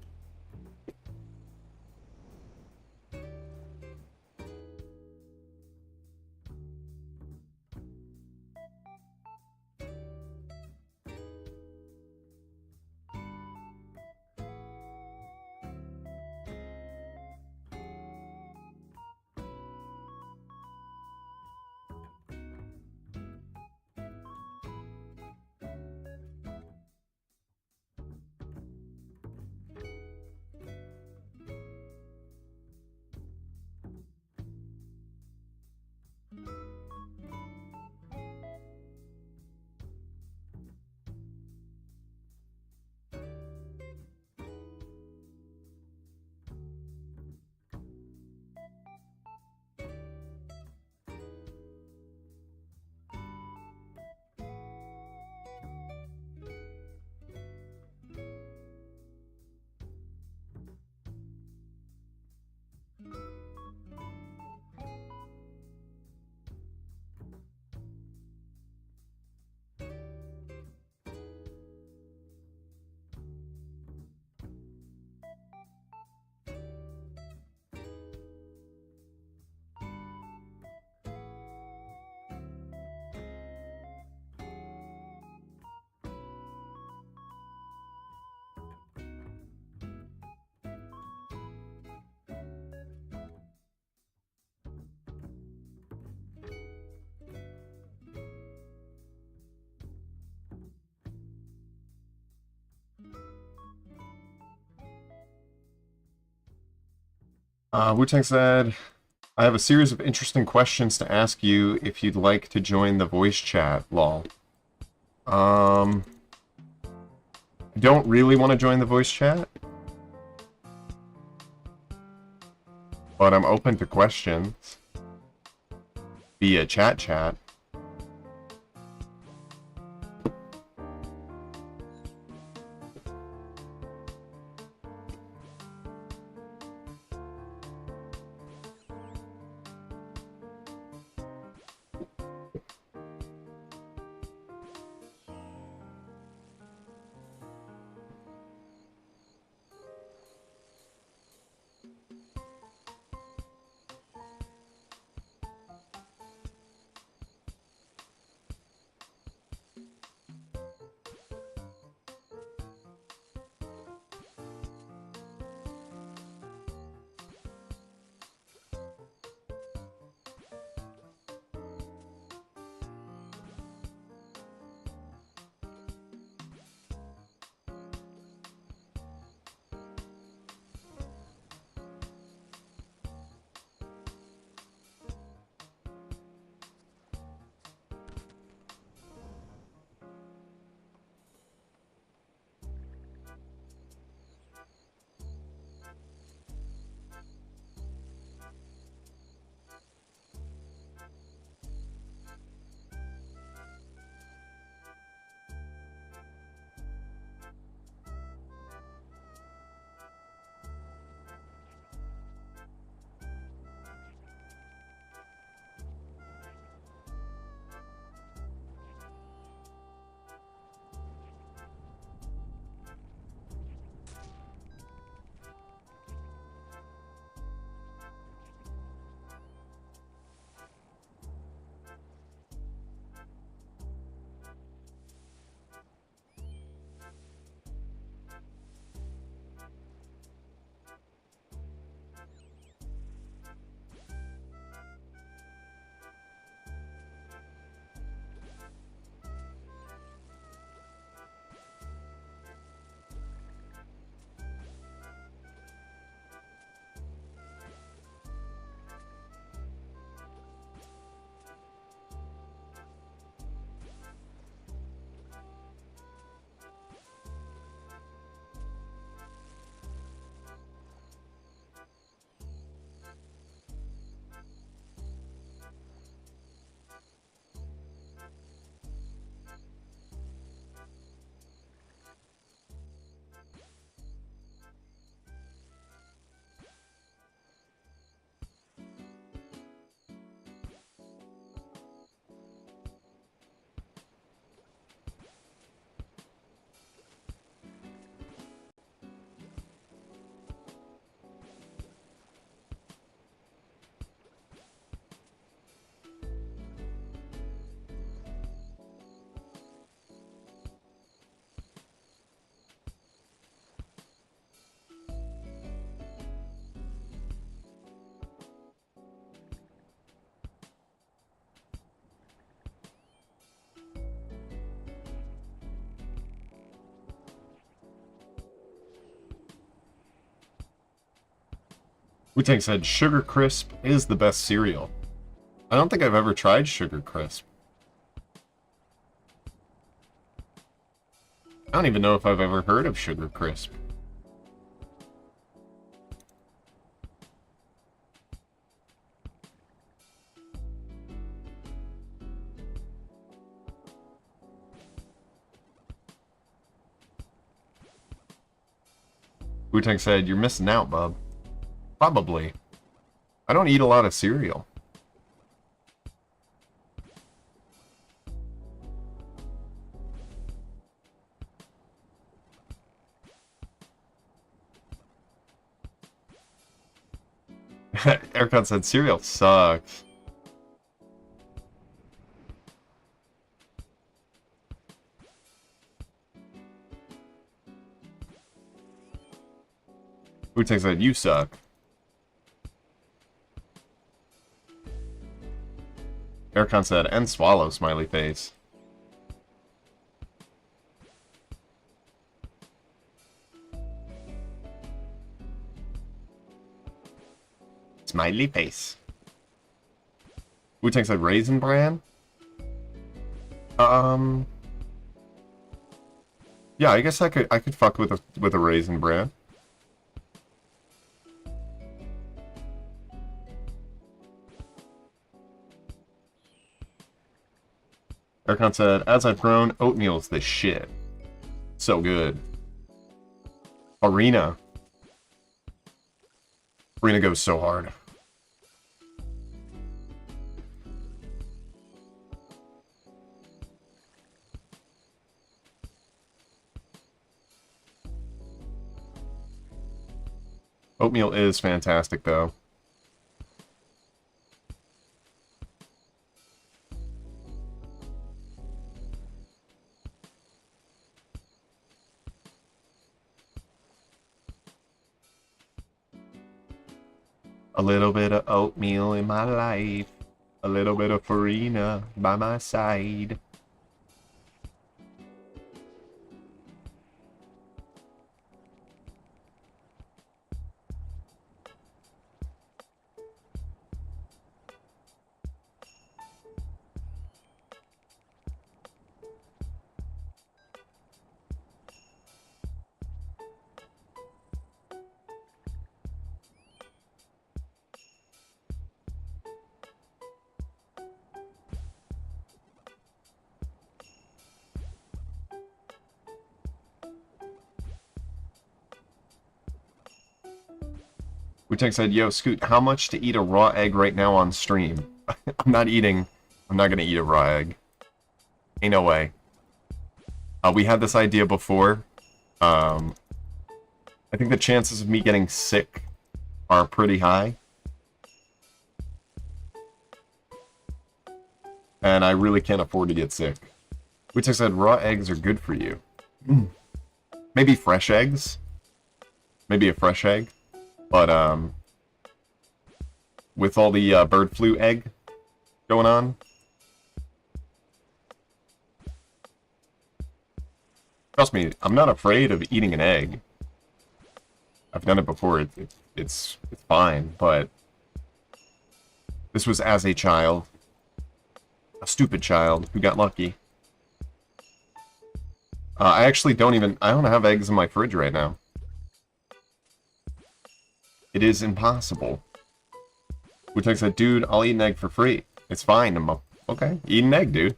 Wu-Tang said, I have a series of interesting questions to ask you if you'd like to join the voice chat, lol. I don't really want to join the voice chat, but I'm open to questions via chat. Wu-Tang said, Sugar Crisp is the best cereal. I don't think I've ever tried Sugar Crisp. I don't even know if I've ever heard of Sugar Crisp. Wu-Tang said, you're missing out, bub. Probably. I don't eat a lot of cereal. Ercon said, cereal sucks. Wu-Tang said, you suck. Ercon said, and swallow, smiley face. Smiley face. Wu-Tang said Raisin Bran? Yeah, I guess I could fuck with a Raisin Bran. Ercon said, as I've grown, oatmeal's the shit. So good. Arena. Arena goes so hard. Oatmeal is fantastic, though. A little bit of oatmeal in my life. A little bit of farina by my side. Wu-Tang said, yo, Scoot, how much to eat a raw egg right now on stream? I'm not gonna eat a raw egg. Ain't no way. We had this idea before. I think the chances of me getting sick are pretty high. And I really can't afford to get sick. Wu-Tang said, raw eggs are good for you. Maybe fresh eggs? Maybe a fresh egg? But, with all the bird flu egg going on. Trust me, I'm not afraid of eating an egg. I've done it before, it's fine, but this was as a child. A stupid child who got lucky. I actually don't have eggs in my fridge right now. It is impossible. Wu-Tang said, dude, I'll eat an egg for free. It's fine. Okay, eat an egg, dude.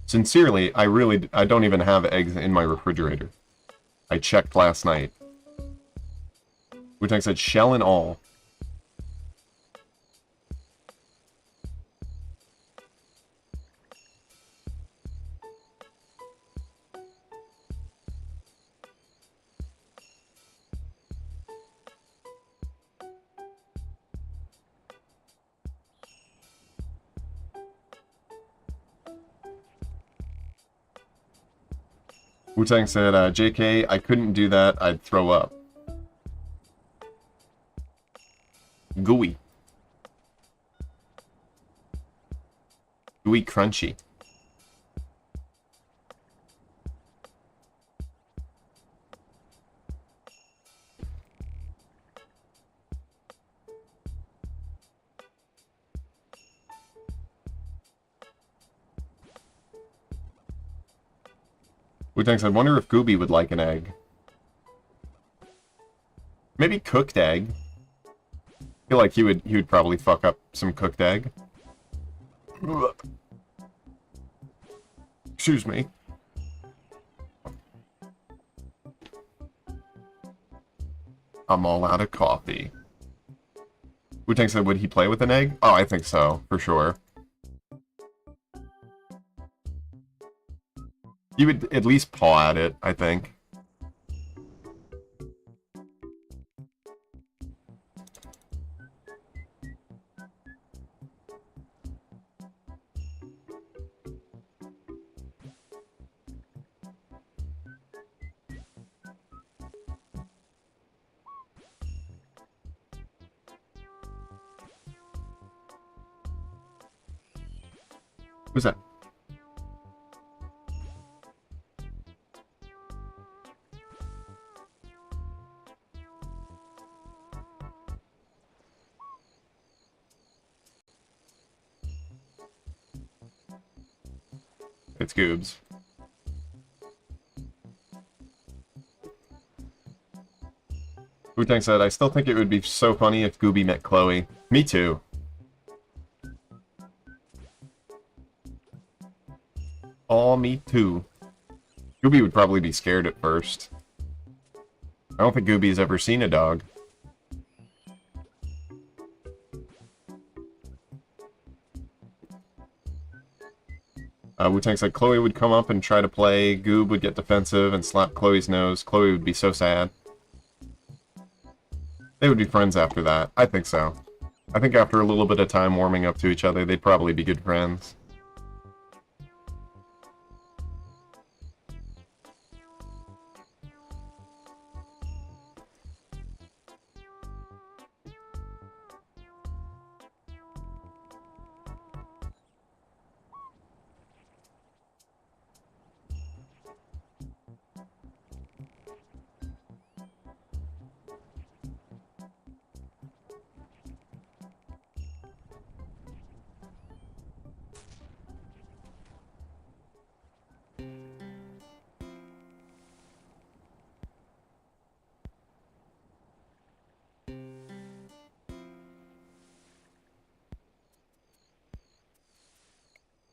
Sincerely, I don't even have eggs in my refrigerator. I checked last night. Wu-Tang said, shell and all. Wu-Tang said, JK, I couldn't do that, I'd throw up. Gooey. Gooey crunchy. Wu-Tang said, I wonder if Gooby would like an egg. Maybe cooked egg. I feel like he would probably fuck up some cooked egg. Excuse me. I'm all out of coffee. Wu-Tang said, would he play with an egg? Oh, I think so, for sure. You would at least paw at it, I think. Who's that? It's Goobs. Wu-Tang said, I still think it would be so funny if Gooby met Chloe. Me too. Aw, me too. Gooby would probably be scared at first. I don't think Gooby's ever seen a dog. Wu-Tang said Chloe would come up and try to play, Goob would get defensive and slap Chloe's nose. Chloe would be so sad. They would be friends after that. I think so. I think after a little bit of time warming up to each other, they'd probably be good friends.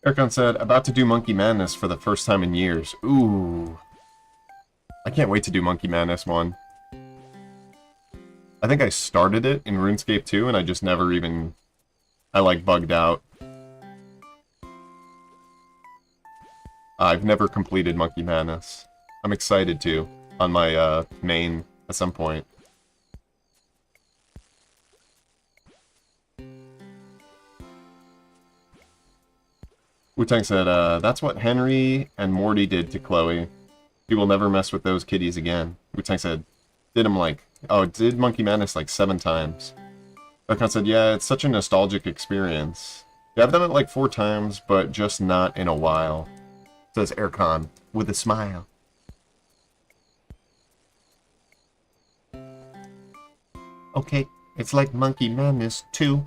Ericon said, about to do Monkey Madness for the first time in years. Ooh. I can't wait to do Monkey Madness 1. I think I started it in RuneScape 2 and I just never even... I like bugged out. I've never completed Monkey Madness. I'm excited to, on my main at some point. Wu-Tang said, that's what Henry and Morty did to Chloe. He will never mess with those kitties again. Wu-Tang said, did Monkey Madness like 7 times. Erkan said, yeah, it's such a nostalgic experience. Yeah, I've done it like 4 times, but just not in a while. Says Erkan, with a smile. Okay, it's like Monkey Madness 2.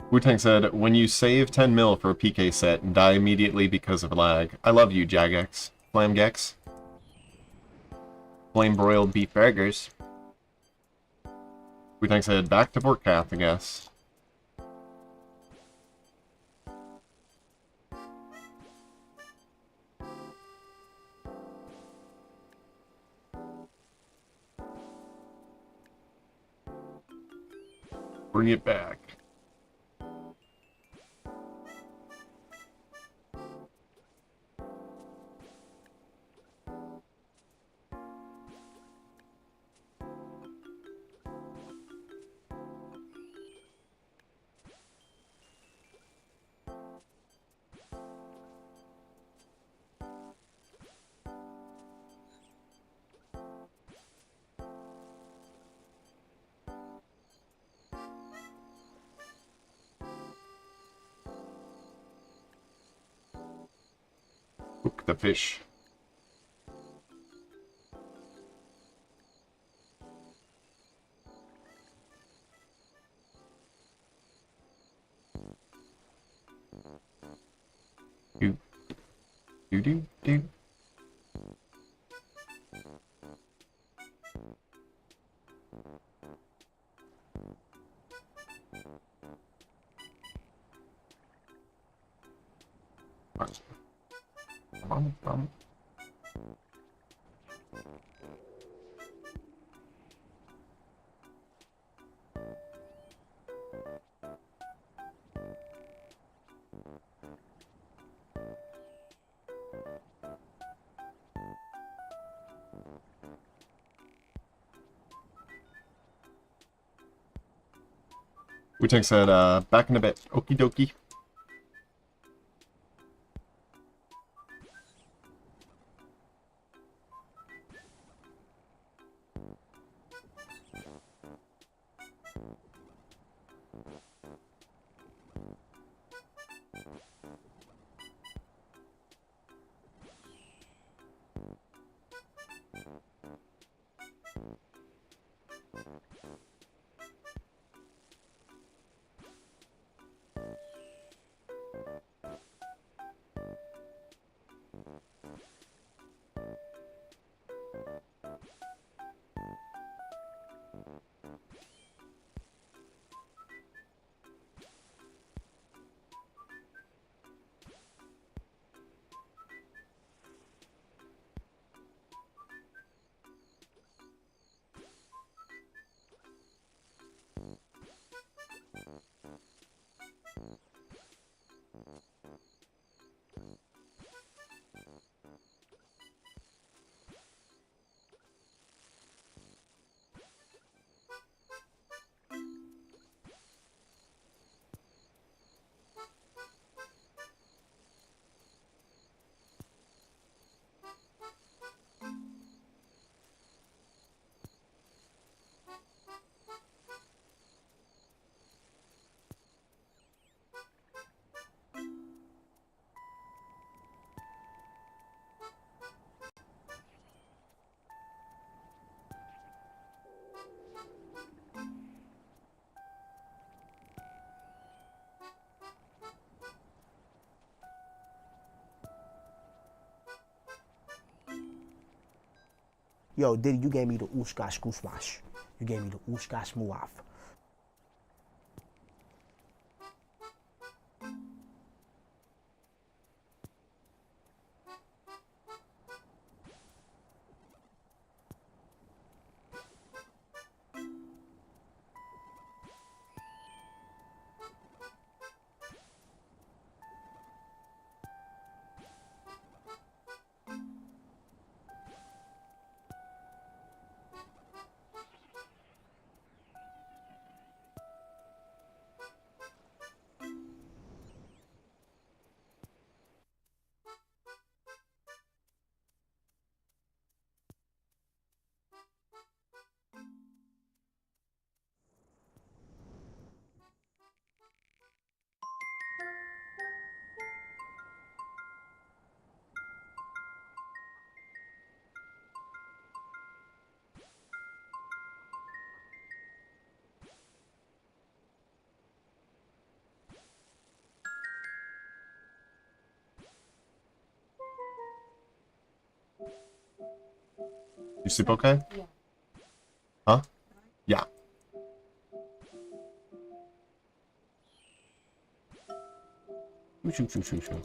Wu-Tang said, when you save 10 mil for a PK set and die immediately because of lag. I love you, Jagex. Flamgex. Flame-broiled beef burgers. Wu-Tang said, back to Vorkath, I guess. Bring it back. Hook the fish. Do. Bum. Wu-Tang said, back in a bit. Okie dokie. Yo, Diddy, you gave me the Ushkash Kushwash. You gave me the Ushkash Muaf. You sleep okay? Yeah. Huh? Yeah. Shoo, shoo, shoo, shoo.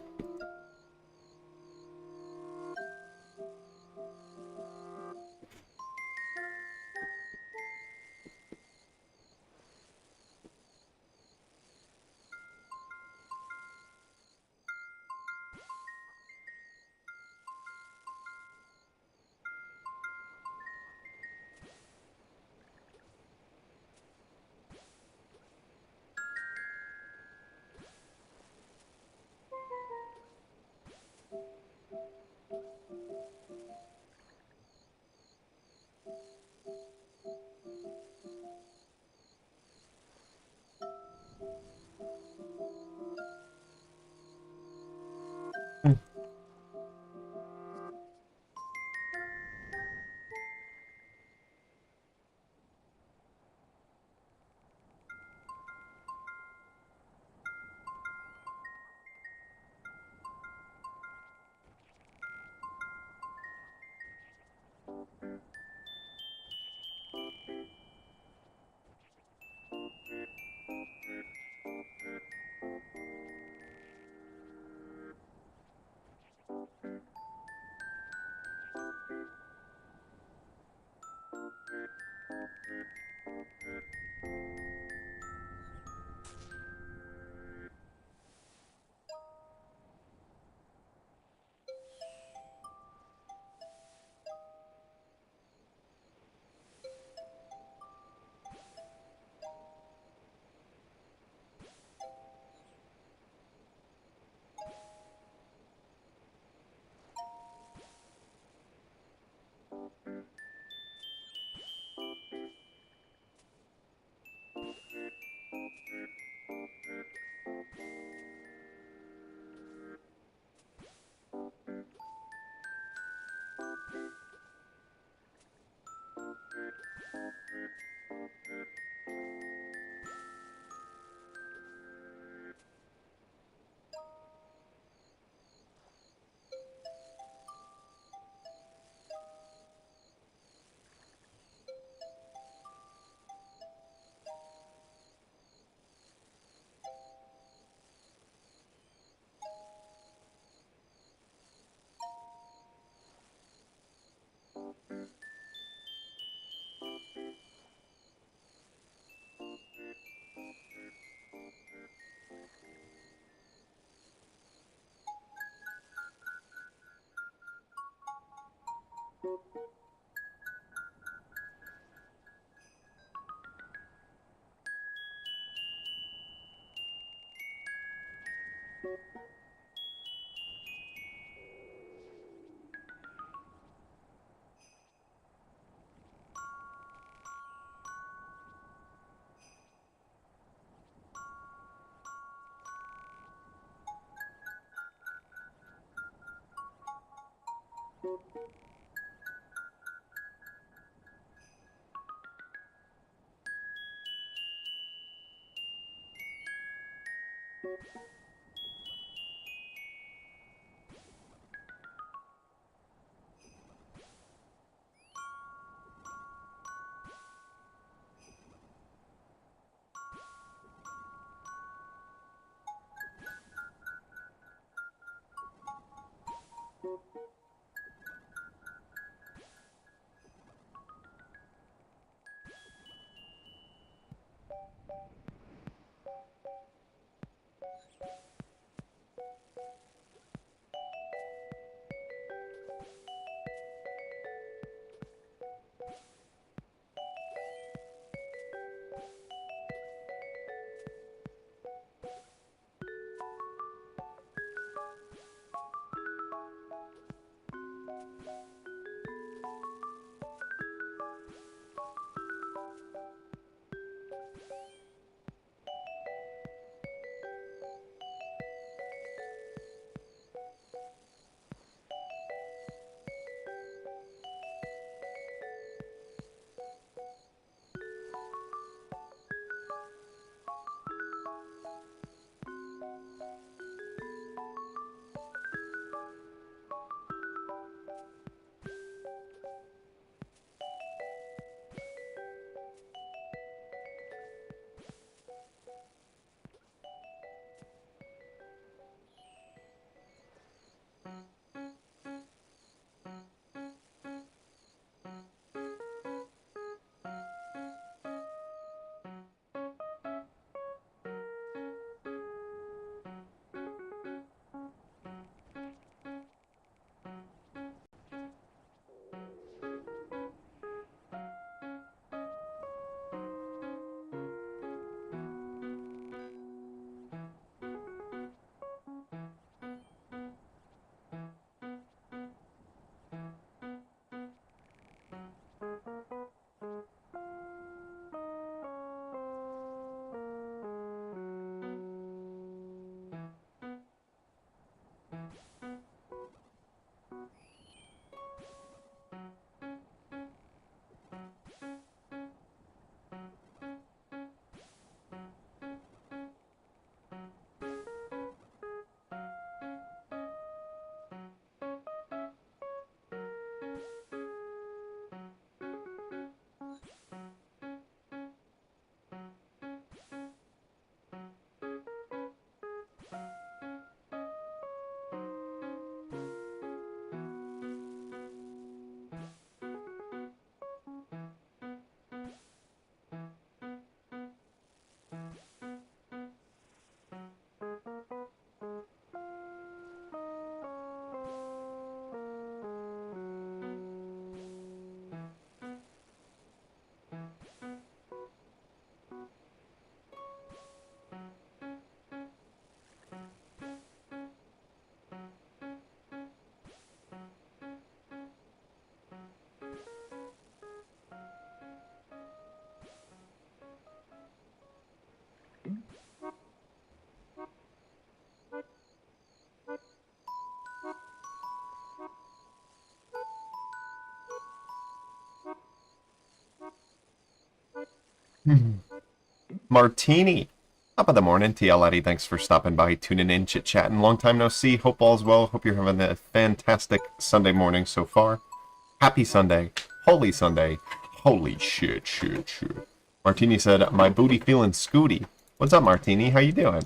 Martini. Top of the morning, TL Eddie. Thanks for stopping by, tuning in, chit-chatting. Long time no see. Hope all's well. Hope you're having a fantastic Sunday morning so far. Happy Sunday. Holy Sunday. Holy shit. Martini said, my booty feeling scooty. What's up, Martini? How you doing?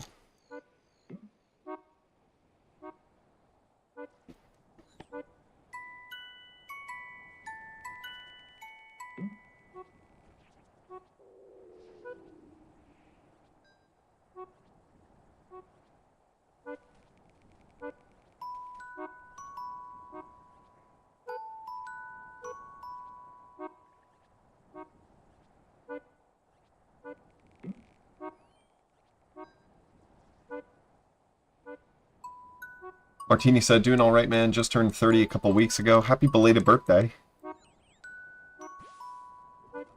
Martini said, doing alright, man. Just turned 30 a couple weeks ago. Happy belated birthday.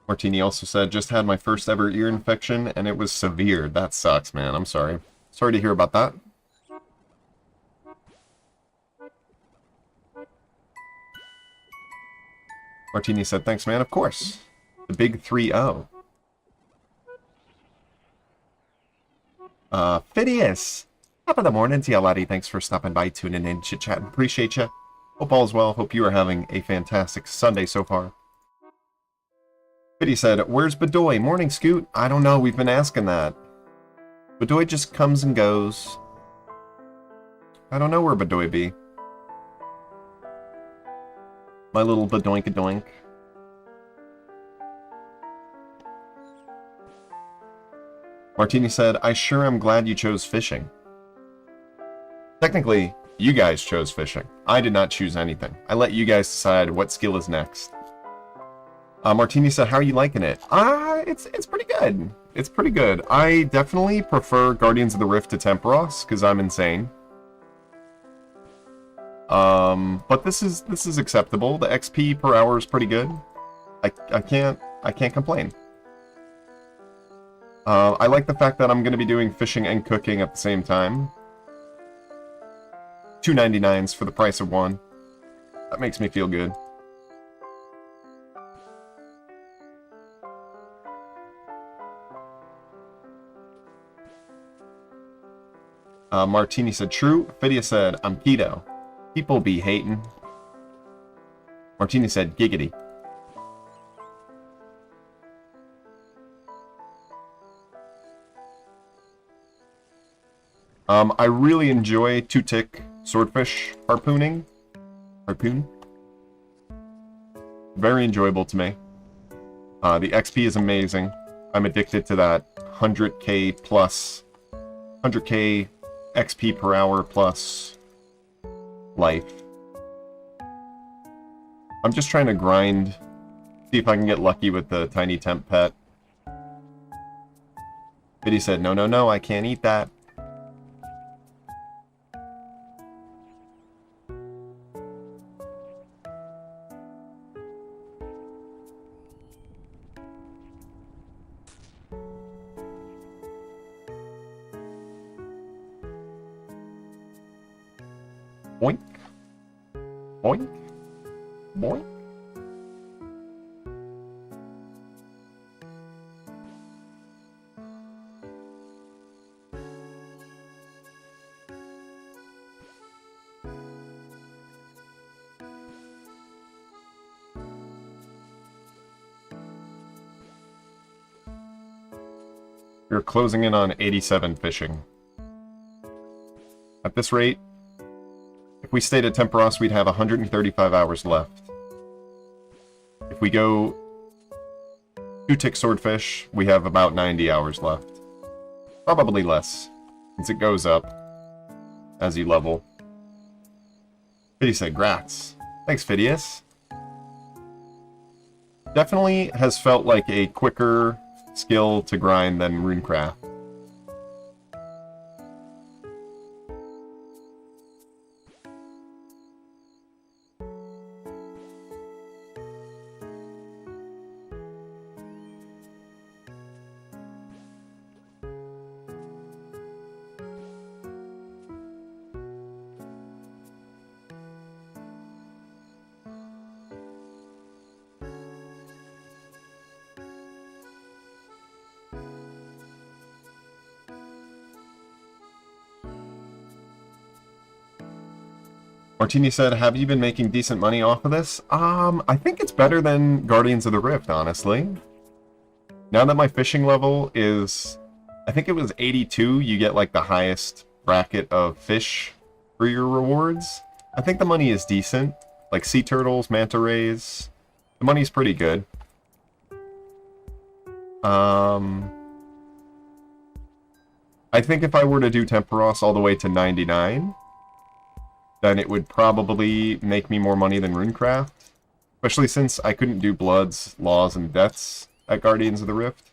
Martini also said, just had my first ever ear infection, and it was severe. That sucks, man. I'm sorry. Sorry to hear about that. Martini said, thanks, man. Of course. The big 3-0. Phineas! Top of the morning to you, laddie. Thanks for stopping by, tuning in, chit-chatting. Appreciate you. Hope all is well. Hope you are having a fantastic Sunday so far. Biddy said, where's Bedoy? Morning, Scoot. I don't know. We've been asking that. Bedoy just comes and goes. I don't know where Bedoy be. My little Bedoink-a-doink. Martini said, I sure am glad you chose fishing. Technically, you guys chose fishing. I did not choose anything. I let you guys decide what skill is next. Martini said, how are you liking it? It's pretty good. It's pretty good. I definitely prefer Guardians of the Rift to Temperos, because I'm insane. But this is acceptable. The XP per hour is pretty good. I can't complain. I like the fact that I'm going to be doing fishing and cooking at the same time. 2.99s for the price of one. That makes me feel good. Martini said, true. Fidia said, I'm keto. People be hating. Martini said, giggity. I really enjoy two-tick swordfish harpooning. Harpoon. Very enjoyable to me. The XP is amazing. I'm addicted to that 100k plus, 100k XP per hour plus life. I'm just trying to grind, see if I can get lucky with the tiny temp pet. Biddy said, no, no, no, I can't eat that. Boink. Boink. Boink. You're closing in on 87 fishing. At this rate, if we stayed at Temperos, we'd have 135 hours left. If we go two-tick swordfish, we have about 90 hours left. Probably less, since it goes up as you level. Phidias said, grats. Thanks, Phidias. Definitely has felt like a quicker skill to grind than Runecraft. Martini said, have you been making decent money off of this? I think it's better than Guardians of the Rift, honestly. Now that my fishing level is, I think it was 82, you get like the highest bracket of fish for your rewards. I think the money is decent. Like sea turtles, manta rays. The money's pretty good. I think if I were to do Temperos all the way to 99, then it would probably make me more money than Runecraft. Especially since I couldn't do Bloods, Laws, and Deaths at Guardians of the Rift.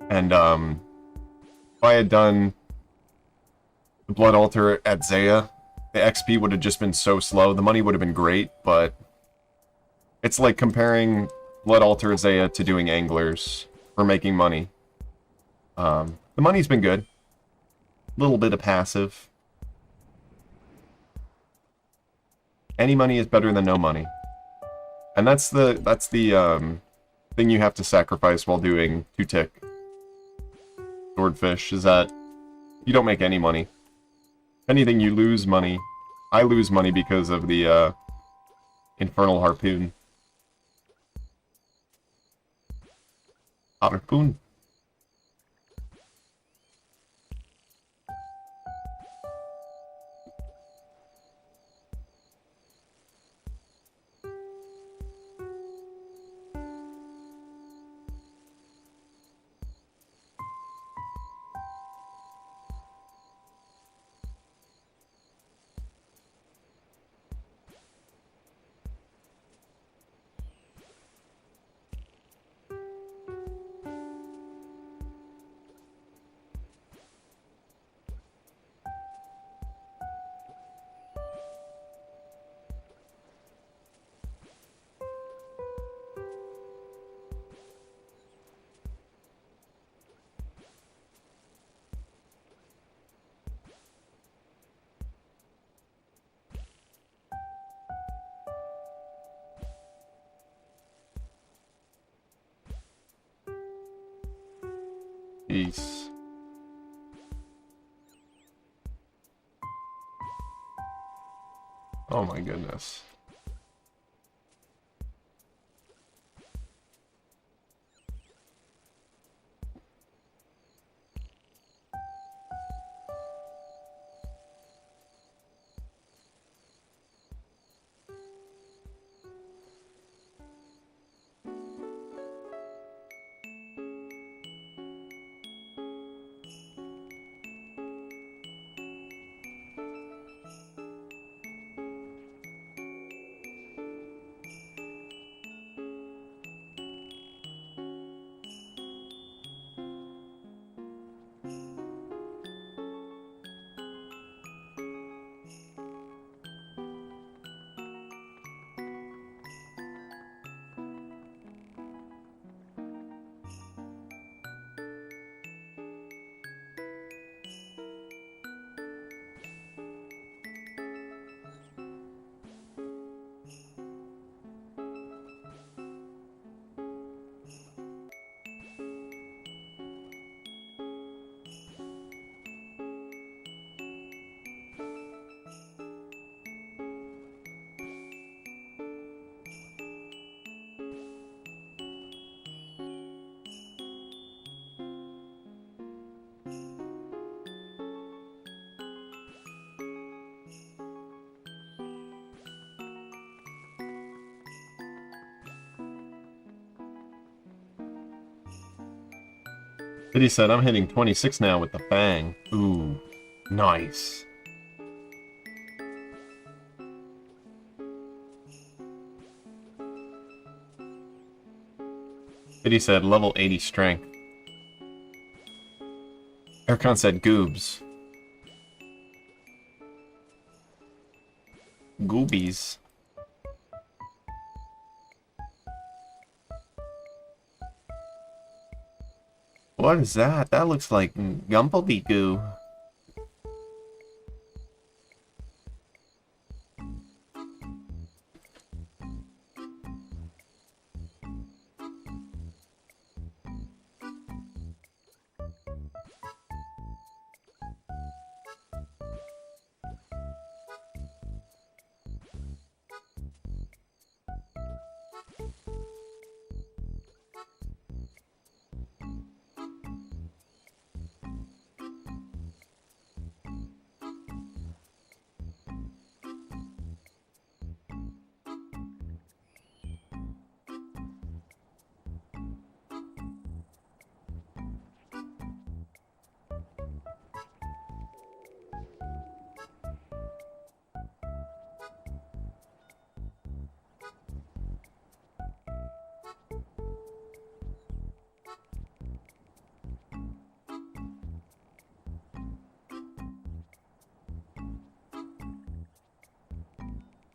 And, if I had done the Blood Altar at Zaya, the XP would have just been so slow. The money would have been great, but it's like comparing Blood Altar Zaya to doing Anglers for making money. The money's been good. Little bit of passive. Any money is better than no money. And that's the thing you have to sacrifice while doing two-tick. Swordfish, is that you don't make any money. If anything, you lose money. I lose money because of the Infernal Harpoon. Harpoon. Peace. Oh my goodness. He said, I'm hitting 26 now with the Fang. Ooh, nice. He said, level 80 strength. Ercon said, goobs. Goobies. What is that? That looks like Gumblebee goo.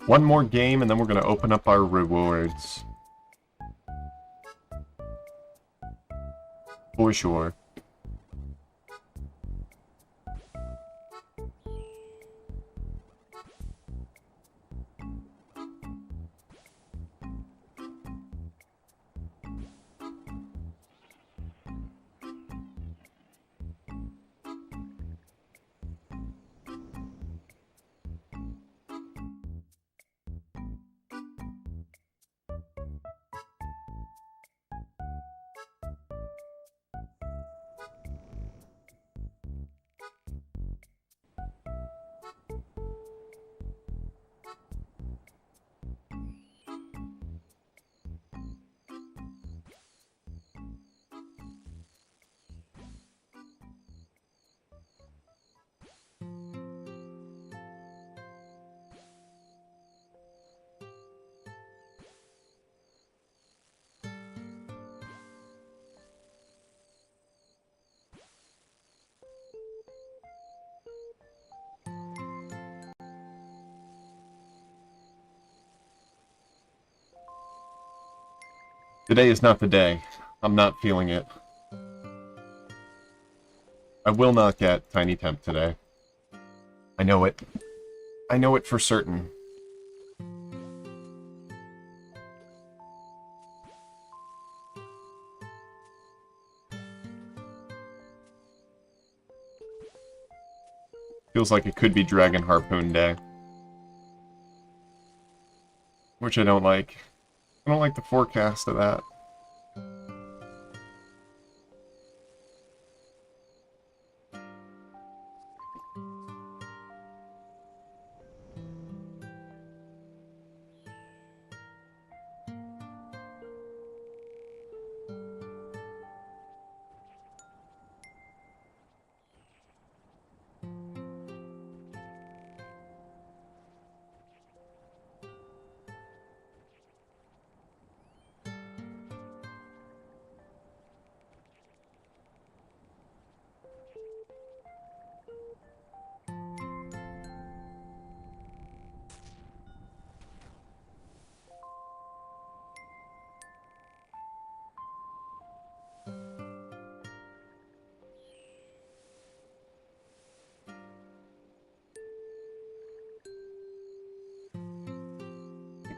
One more game and then we're going to open up our rewards. For sure. Today is not the day. I'm not feeling it. I will not get Tiny Temp today. I know it. I know it for certain. Feels like it could be Dragon Harpoon Day. Which I don't like. I don't like the forecast of that.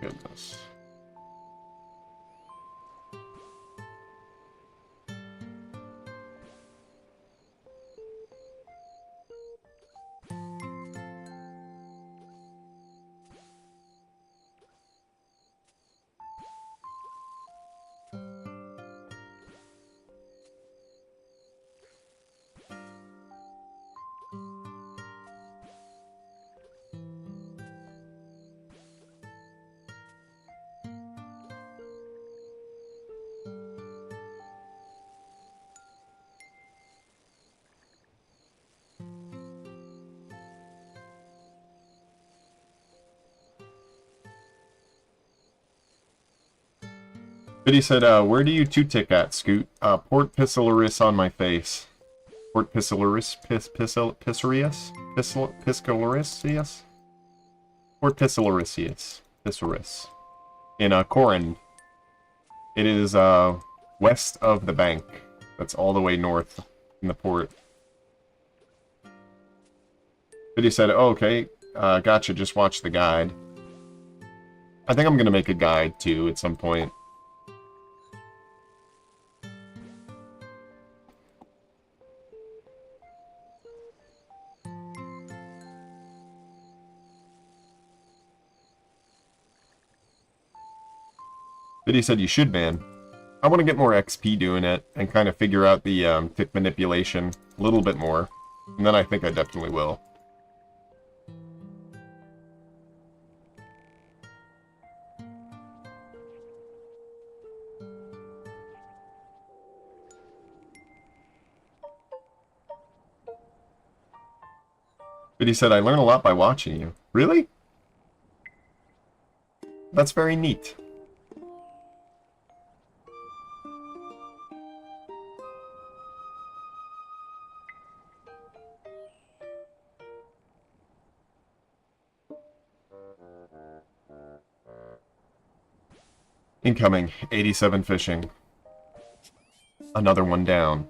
Goodness. But he said, where do you two-tick at, Scoot? Port Piscilarius on my face. Port Piscilarius? Piscilarius? Port Piscilarius. Piscaris. In, Corrin. It is, west of the bank. That's all the way north in the port. But he said, oh, okay, gotcha, just watch the guide. I think I'm gonna make a guide, too, at some point. But he said you should, man. I want to get more XP doing it and kind of figure out the tick manipulation a little bit more. And then I think I definitely will. But he said, I learn a lot by watching you. Really? That's very neat. Incoming, 87 fishing. Another one down.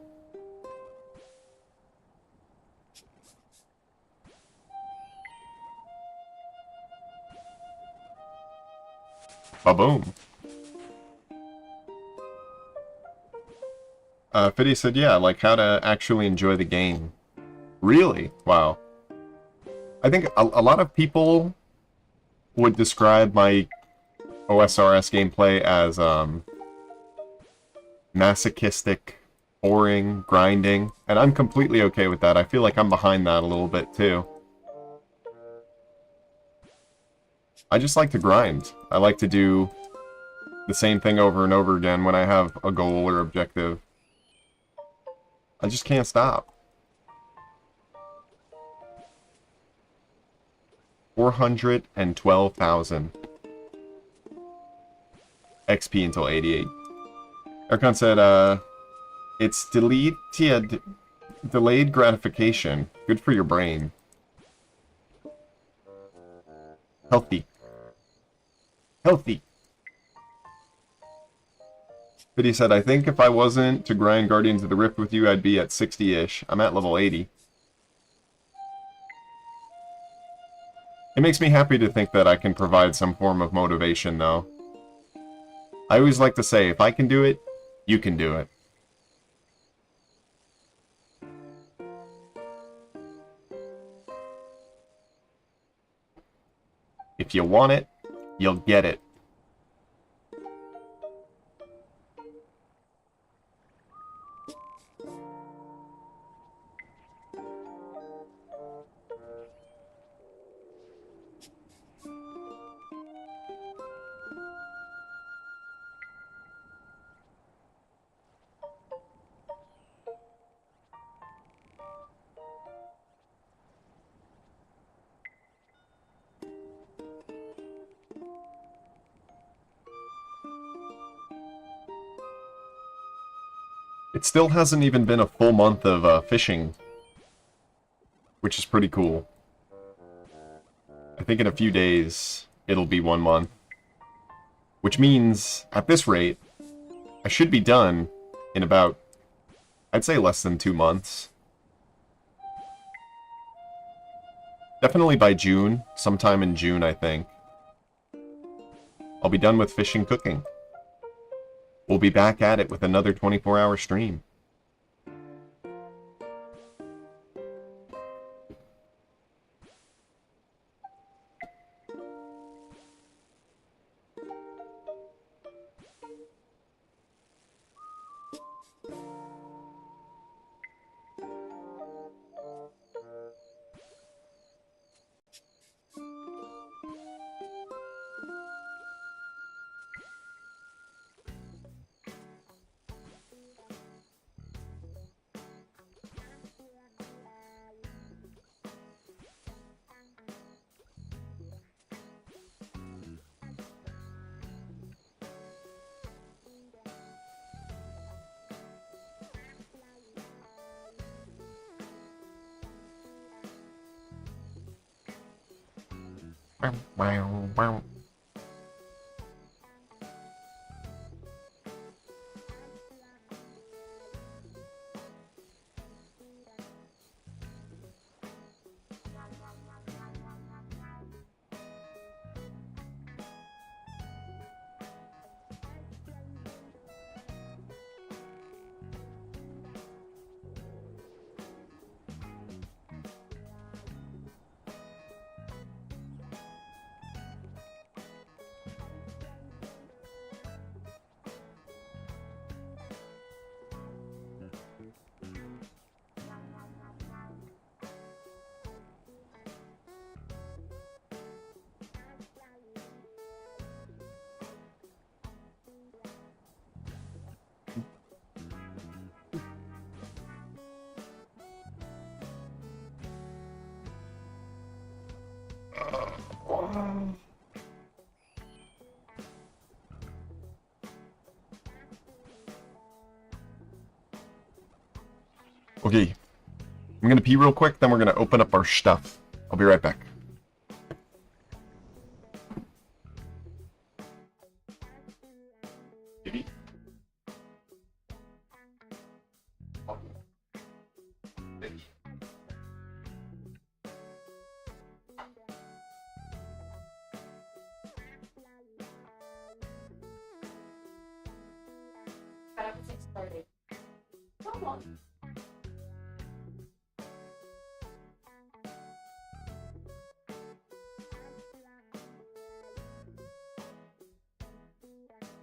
Ba-boom. Fiddy said, yeah, like how to actually enjoy the game. Really? Wow. I think a lot of people would describe my OSRS gameplay as masochistic, boring, grinding, and I'm completely okay with that. I feel like I'm behind that a little bit too. I just like to grind. I like to do the same thing over and over again when I have a goal or objective. I just can't stop. 412,000 XP until 88. Erkan said, it's delayed gratification. Good for your brain. Healthy. Healthy. But he said, I think if I wasn't to grind Guardians of the Rift with you, I'd be at 60-ish. I'm at level 80. It makes me happy to think that I can provide some form of motivation, though. I always like to say, if I can do it, you can do it. If you want it, you'll get it. It still hasn't even been a full month of fishing, which is pretty cool. I think in a few days, it'll be 1 month. Which means, at this rate, I should be done in about, I'd say less than 2 months. Definitely by June, sometime in June, I think. I'll be done with fishing cooking. We'll be back at it with another 24-hour stream. Okay, I'm gonna pee real quick, then we're gonna open up our stuff. I'll be right back.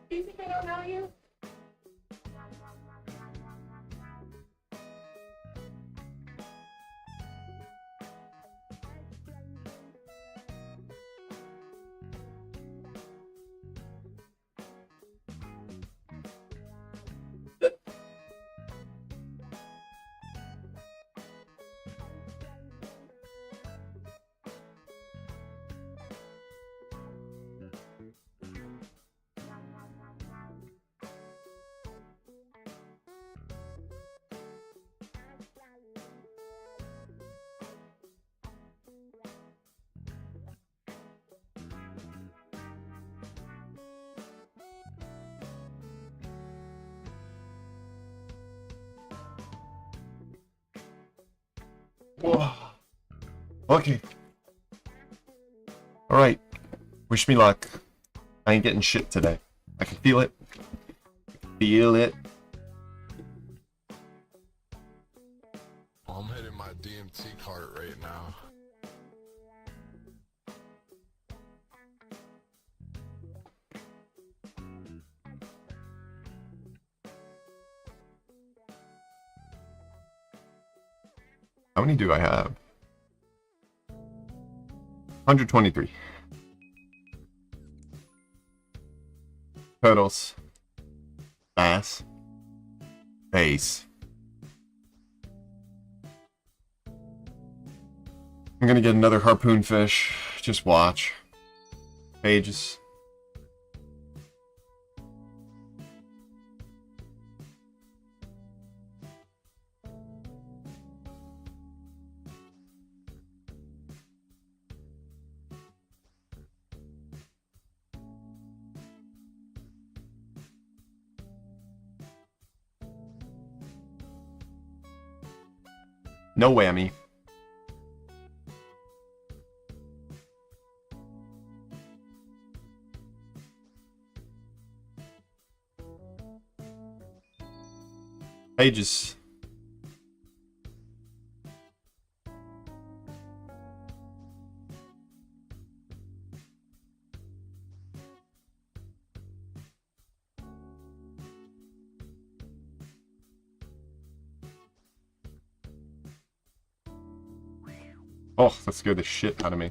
Do you think I don't know you? Whoa. Okay. Alright. Wish me luck. I ain't getting shit today. I can feel it. Feel it. I'm hitting my DMT cart right now. How many do I have? 123. Totals. Bass. Base. I'm gonna get another harpoon fish. Just watch. Pages. No whammy. Pages. Oh, that scared the shit out of me.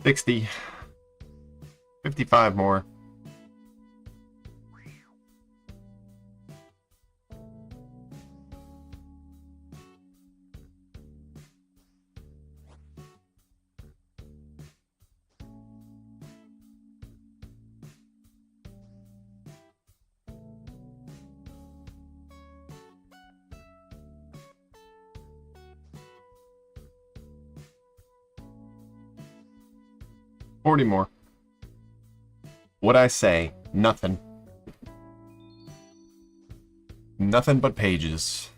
$60. 55 more. $40 more. What'd I say? Nothing. Nothing but pages.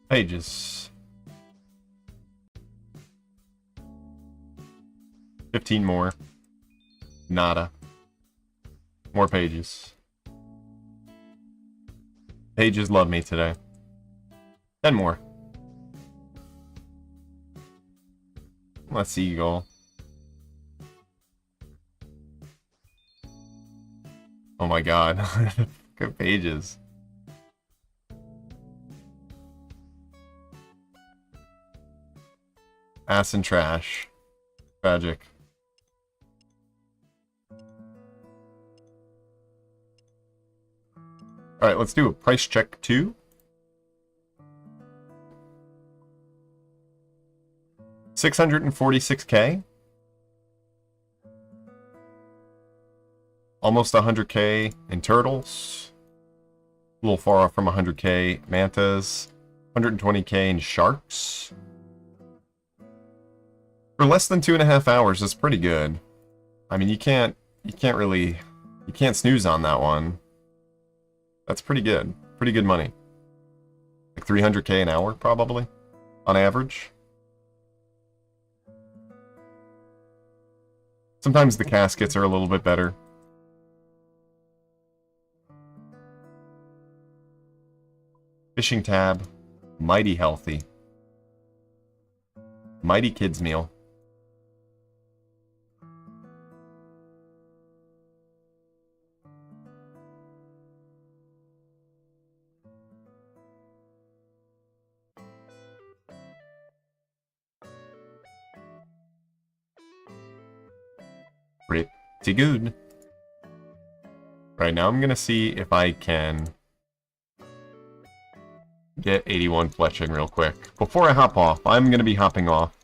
Pages. 15 more. Nada. More pages. Pages love me today. 10 more. Let's see, Eagle. Oh my god. Good pages. Ass and trash. Tragic. Alright, let's do a price check 2. $646K. Almost 100K in turtles. A little far off from 100K mantas. 120K in sharks. For less than 2.5 hours, that's pretty good. I mean, you can't snooze on that one. That's pretty good. Pretty good money. Like 300k an hour, probably, on average. Sometimes the caskets are a little bit better. Fishing tab. Mighty healthy. Mighty kids meal. Pretty good. Right now I'm gonna see if I can get 81 fletching real quick. Before I hop off, I'm gonna be hopping off.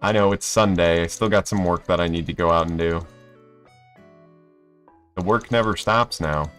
I know it's Sunday, I still got some work that I need to go out and do. The work never stops now.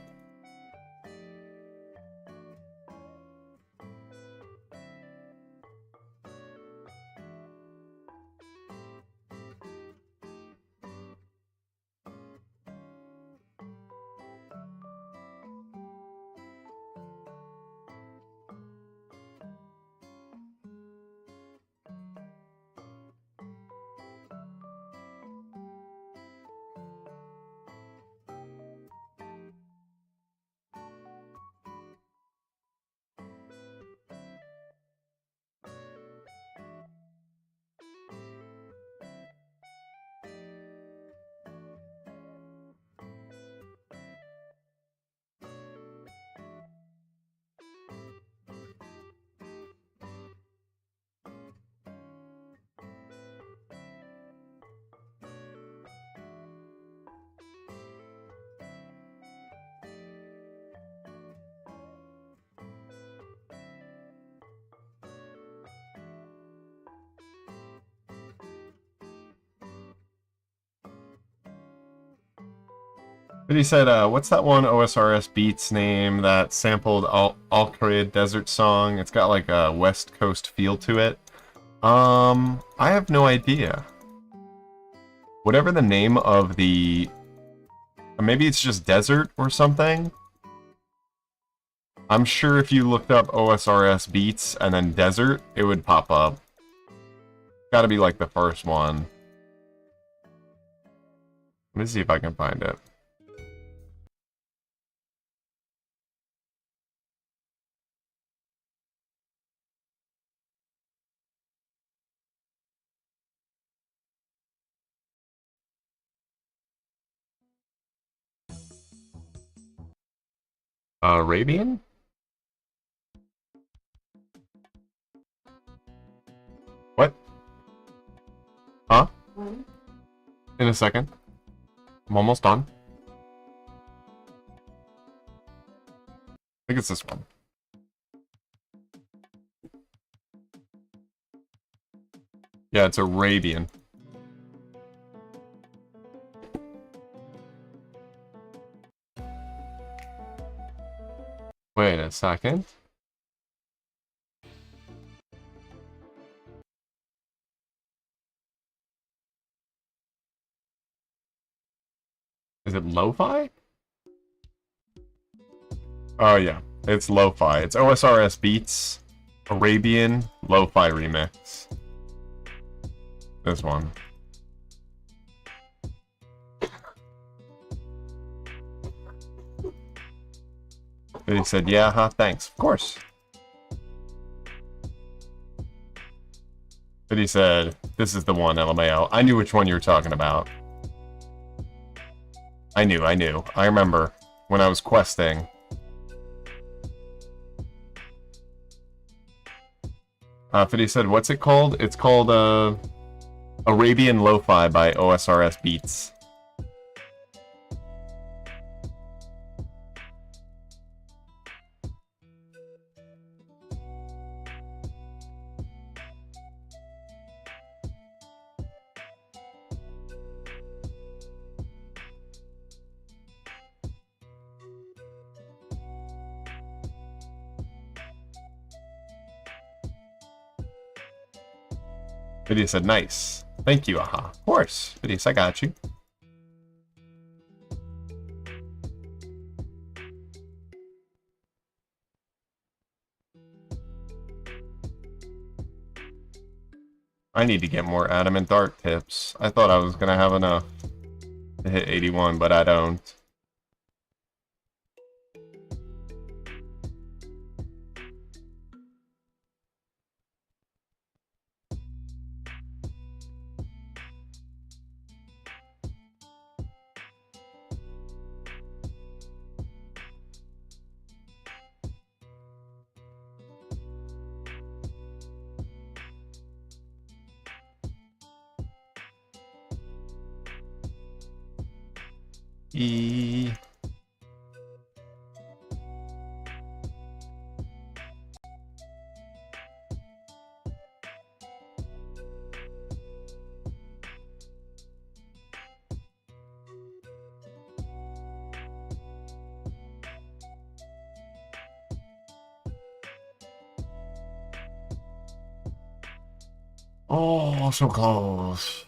But he said, what's that one OSRS Beats name that sampled Al-Qaeda Desert Song? It's got like a West Coast feel to it. I have no idea. Whatever the name of the... Maybe it's just Desert or something? I'm sure if you looked up OSRS Beats and then Desert, it would pop up. Gotta be like the first one. Let me see if I can find it. Arabian? What? Huh? In a second. I'm almost done. I think it's this one. Yeah, it's Arabian. Wait a second. Is it lo-fi? Oh yeah, it's lo-fi. It's OSRS Beats, Arabian, lo-fi remix. This one. But he said, yeah, huh, thanks. Of course. But he said, this is the one, LMAO. I knew which one you were talking about. I knew. I remember when I was questing. But he said, what's it called? It's called, Arabian Lo-Fi by OSRS Beats. Vidya said, nice. Thank you, aha. Of course. Vidya, I got you. I need to get more adamant dart tips. I thought I was gonna have enough to hit 81, but I don't. E. Oh, so close.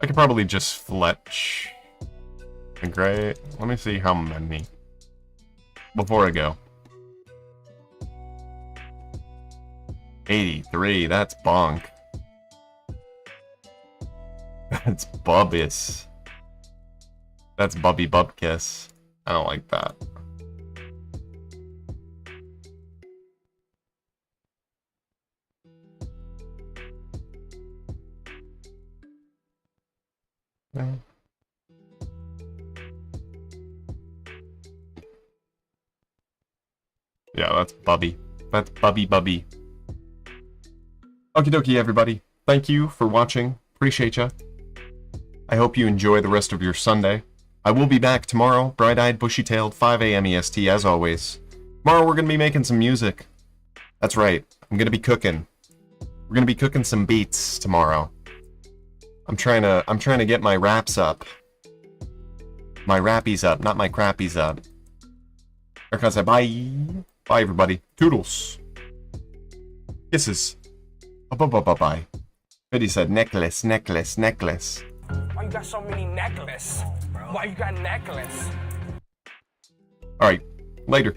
I could probably just fletch. Great. Let me see how many. Before I go. 83, that's bonk. That's bubbiss. That's Bubby Bubkiss. I don't like that. Yeah, that's Bubby. That's Bubby. Okie dokie, everybody. Thank you for watching. Appreciate ya. I hope you enjoy the rest of your Sunday. I will be back tomorrow, bright-eyed, bushy-tailed, 5 a.m. EST, as always. Tomorrow we're gonna be making some music. That's right. I'm gonna be cooking. We're gonna be cooking some beats tomorrow. I'm trying to get my raps up. My rappies up, not my crappies up. There can I say bye. Bye, everybody. Toodles. Kisses. Bye. Biddy said necklace. Why you got so many necklace? Why you got necklace? Alright, later.